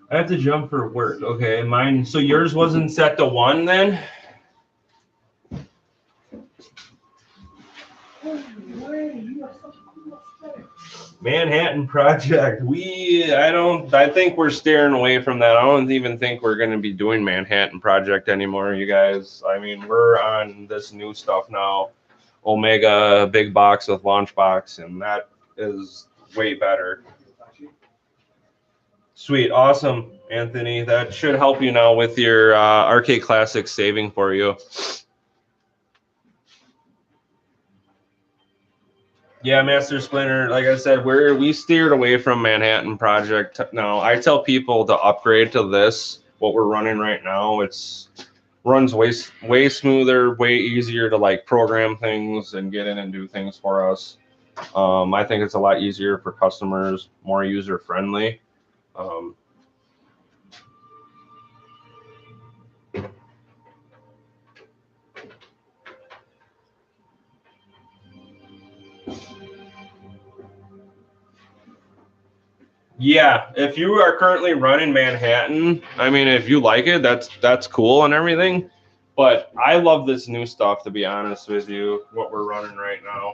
I have to jump for work. Okay, mine. So yours wasn't set to 1 then? Manhattan Project. I think we're steering away from that. I don't even think we're going to be doing Manhattan Project anymore, you guys. I mean, we're on this new stuff now. Omega big box with launch box, and that is way better. Sweet. Awesome, Anthony. That should help you now with your Arcade Classics saving for you. Yeah, Master Splinter, like I said, we steered away from Manhattan Project. Now, I tell people to upgrade to this, what we're running right now. It's runs way smoother, way easier to like program things and get in and do things for us. I think it's a lot easier for customers, more user friendly. Yeah, if you are currently running Manhattan, I mean, if you like it, that's cool and everything. But I love this new stuff, to be honest with you, what we're running right now.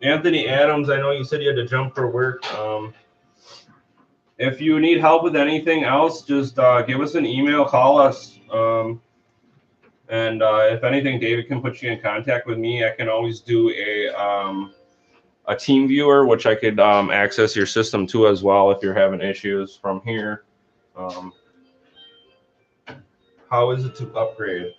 Anthony Adams, I know you said you had to jump for work. If you need help with anything else, just give us an email, call us. And if anything, David can put you in contact with me. I can always do a team viewer, which I could access your system to as well if you're having issues from here. How is it to upgrade?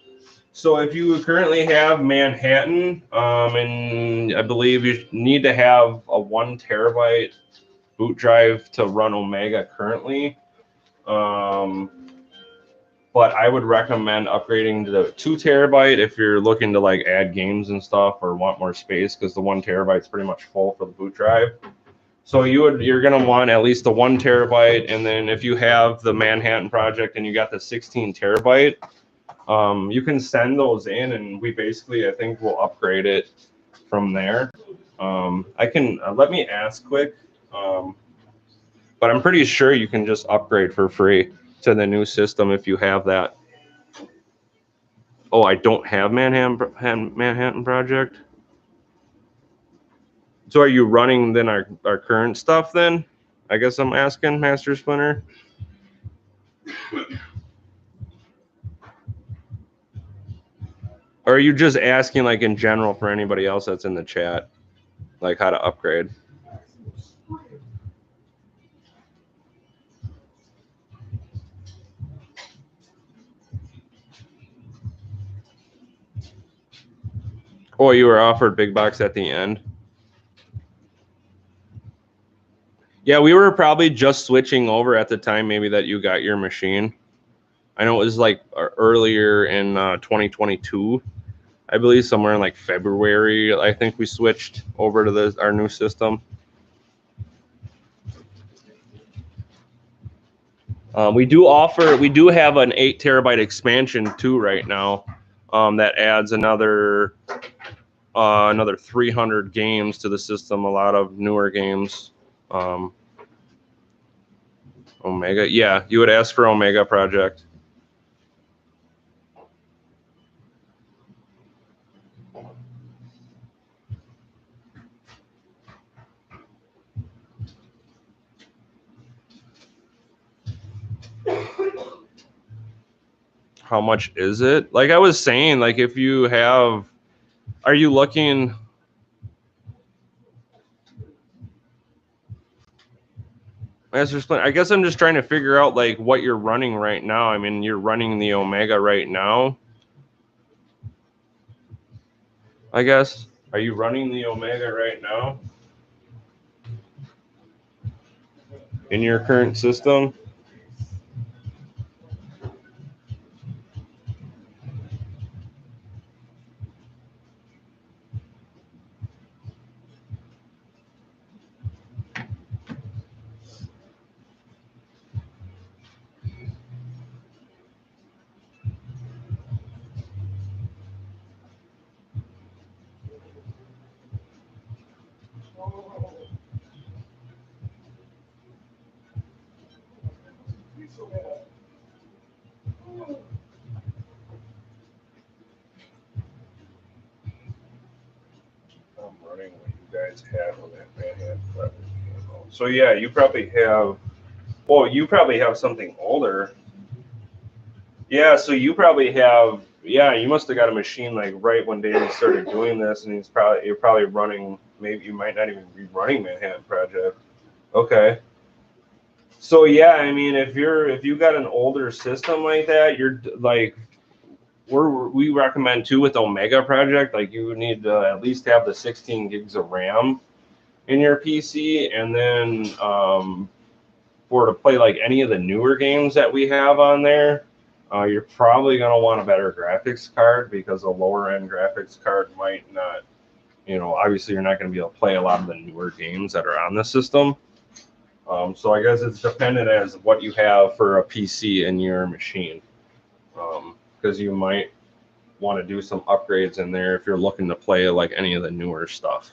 So if you currently have Manhattan, and I believe you need to have a 1 terabyte boot drive to run Omega currently. But I would recommend upgrading to the 2 terabyte if you're looking to like add games and stuff or want more space, because the 1 terabyte is pretty much full for the boot drive. So you're gonna want at least the 1 terabyte, and then if you have the Manhattan project and you got the 16 terabyte, you can send those in, and we basically, I think, will upgrade it from there. I can let me ask quick, but I'm pretty sure you can just upgrade for free to the new system if you have that. Oh, I don't have Manhattan project. So are you running then our current stuff then? I guess I'm asking, Master Splinter. Or are you just asking like in general for anybody else that's in the chat, like how to upgrade? Oh, you were offered big box at the end. Yeah, we were probably just switching over at the time maybe that you got your machine. I know it was like earlier in 2022. I believe somewhere in like February, I think we switched over to our new system. We do have an 8 terabyte expansion too right now. That adds another 300 games to the system. A lot of newer games. Omega, yeah, you would ask for Omega project. How much is it? Like I was saying, like if you have, are you looking? Master Splinter, I guess I'm just trying to figure out like what you're running right now. I mean, you're running the Omega right now. I guess. Are you running the Omega right now? In your current system? I'm running what you guys have on that Manhattan project. So yeah, you probably have, well, you probably have something older. Yeah, so you probably have, yeah, you must have got a machine like right when David started doing this, and you're probably running, maybe you might not even be running Manhattan project. Okay. So yeah, I mean, if you got an older system like that, you're like, we recommend too with Omega project, like you would need to at least have the 16 gigs of RAM in your PC, and then for to play like any of the newer games that we have on there, you're probably going to want a better graphics card, because a lower end graphics card might not, obviously you're not going to be able to play a lot of the newer games that are on the system. So I guess it's dependent as what you have for a PC in your machine, because you might want to do some upgrades in there if you're looking to play like any of the newer stuff,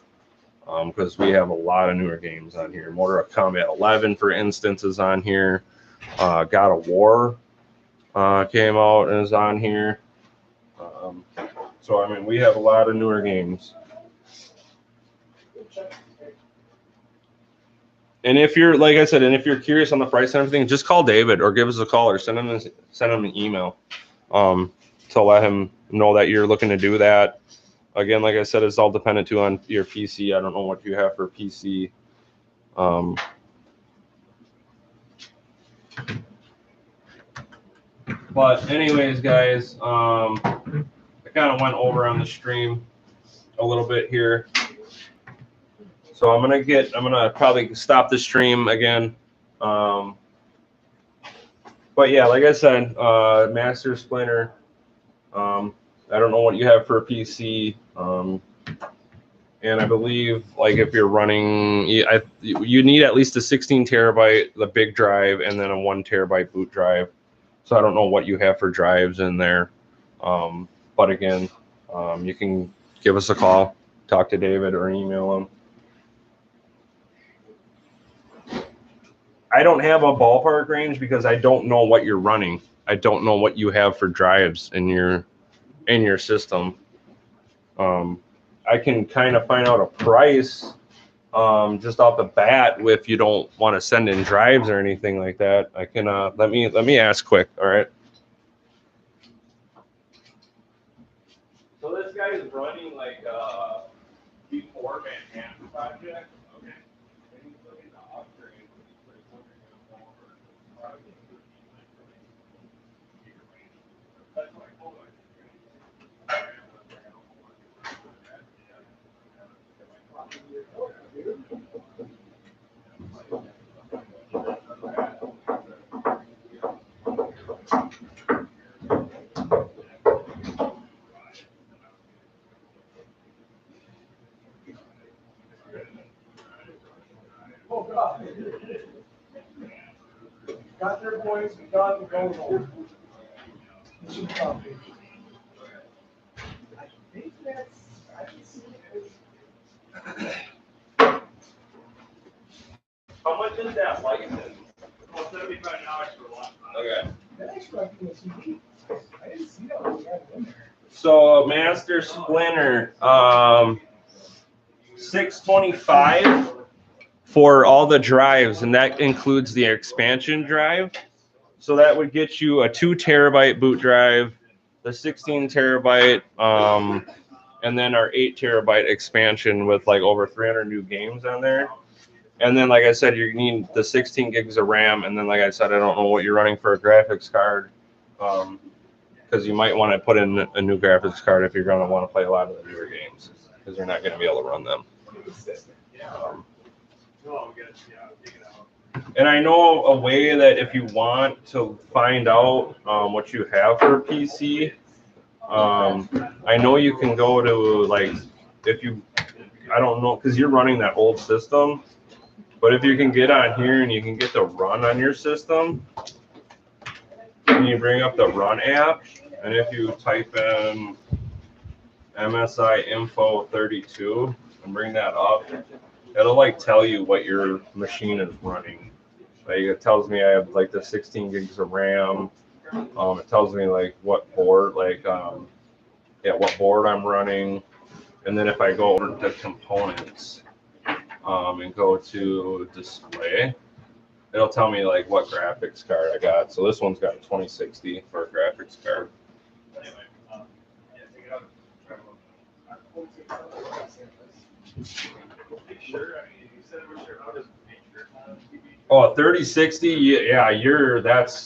because we have a lot of newer games on here. Mortal Kombat 11, for instance, is on here. God of War came out and is on here. So I mean, we have a lot of newer games. And if you're, like I said, and if you're curious on the price and everything, just call David or give us a call or send him an email. to let him know that you're looking to do that. Again, like I said, it's all dependent too on your PC. I don't know what you have for PC. But anyways, guys, I kind of went over on the stream a little bit here. So I'm gonna probably stop the stream again. But yeah, like I said, Master Splinter. I don't know what you have for a PC. And I believe, like, if you're running, you need at least a 16 terabyte, the big drive, and then a 1 terabyte boot drive. So I don't know what you have for drives in there. But again, you can give us a call, talk to David, or email him. I don't have a ballpark range because I don't know what you're running. I don't know what you have for drives in your system. I can kind of find out a price just off the bat if you don't want to send in drives or anything like that. I can let me ask quick. All right. So this guy is running like before Manhattan Project. Okay. And he's looking to upgrade. That's what I told him. Oh, God. Got their boys, we got the going home. Mission accomplished. I think that's, I can see it. How much is that license? Well, $75 for one. Okay. That extra I can see. I didn't see that when we had it in there. So Master Splinter, 625 for all the drives, and that includes the expansion drive. So that would get you a 2 terabyte boot drive, the 16 terabyte, and then our 8 terabyte expansion with like over 300 new games on there. And then, like I said, you need the 16 gigs of RAM. And then, like I said, I don't know what you're running for a graphics card, because you might want to put in a new graphics card if you're going to want to play a lot of the newer games, because you're not going to be able to run them. And I know a way that if you want to find out what you have for a PC, I know you can go to, like, I don't know, because you're running that old system, but if you can get on here and you can get the run on your system, and you bring up the run app, and if you type in MSI info 32 and bring that up, it'll like tell you what your machine is running. Like, it tells me I have like the 16 gigs of RAM. It tells me like what board, what board I'm running. And then if I go over to components and go to display, it'll tell me like what graphics card I got. So this one's got a 2060 for a graphics card. Oh, 3060, yeah,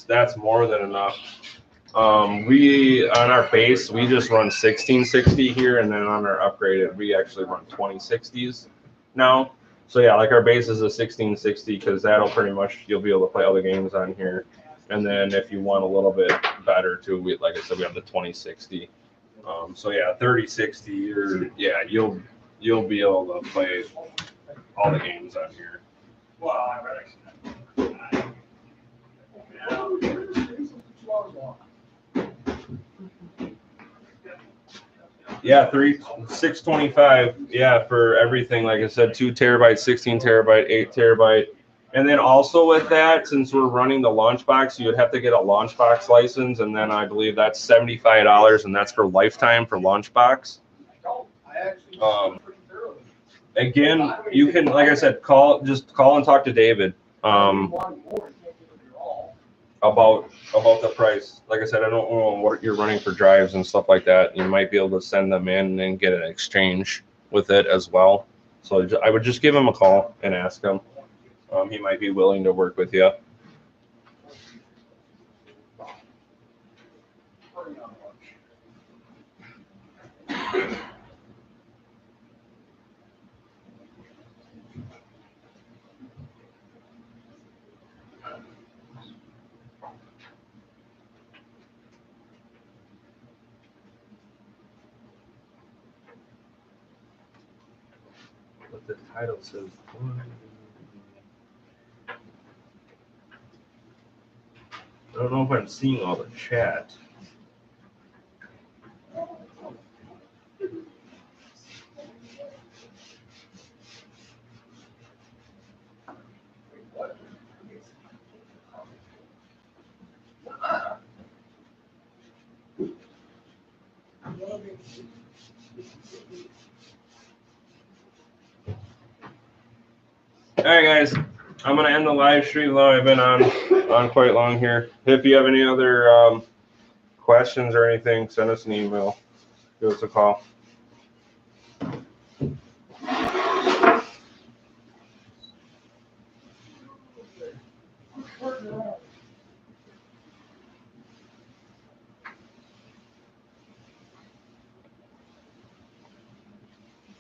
that's more than enough. We on our base we just run 1660 here, and then on our upgraded we actually run 2060s now. So yeah, like our base is a 1660 because that'll pretty much, you'll be able to play all the games on here. And then if you want a little bit better too, like I said, we have the 2060. So yeah, 3060, you'll be able to play all the games on here. Well, I read it. Yeah, 625. Yeah, for everything. Like I said, 2 terabyte, 16 terabyte, 8 terabyte. And then also with that, since we're running the launch box, you would have to get a launch box license, and then I believe that's $75, and that's for lifetime for launch box. Again, you can, like I said, just call and talk to David. about the price. Like I said, I don't know what you're running for drives and stuff like that. You might be able to send them in and get an exchange with it as well. So I would just give him a call and ask him. He might be willing to work with you. But the title says. I don't know if I'm seeing all the chat. All right, guys. I'm gonna end the live stream though. I've been on quite long here. If you have any other questions or anything, send us an email. Give us a call.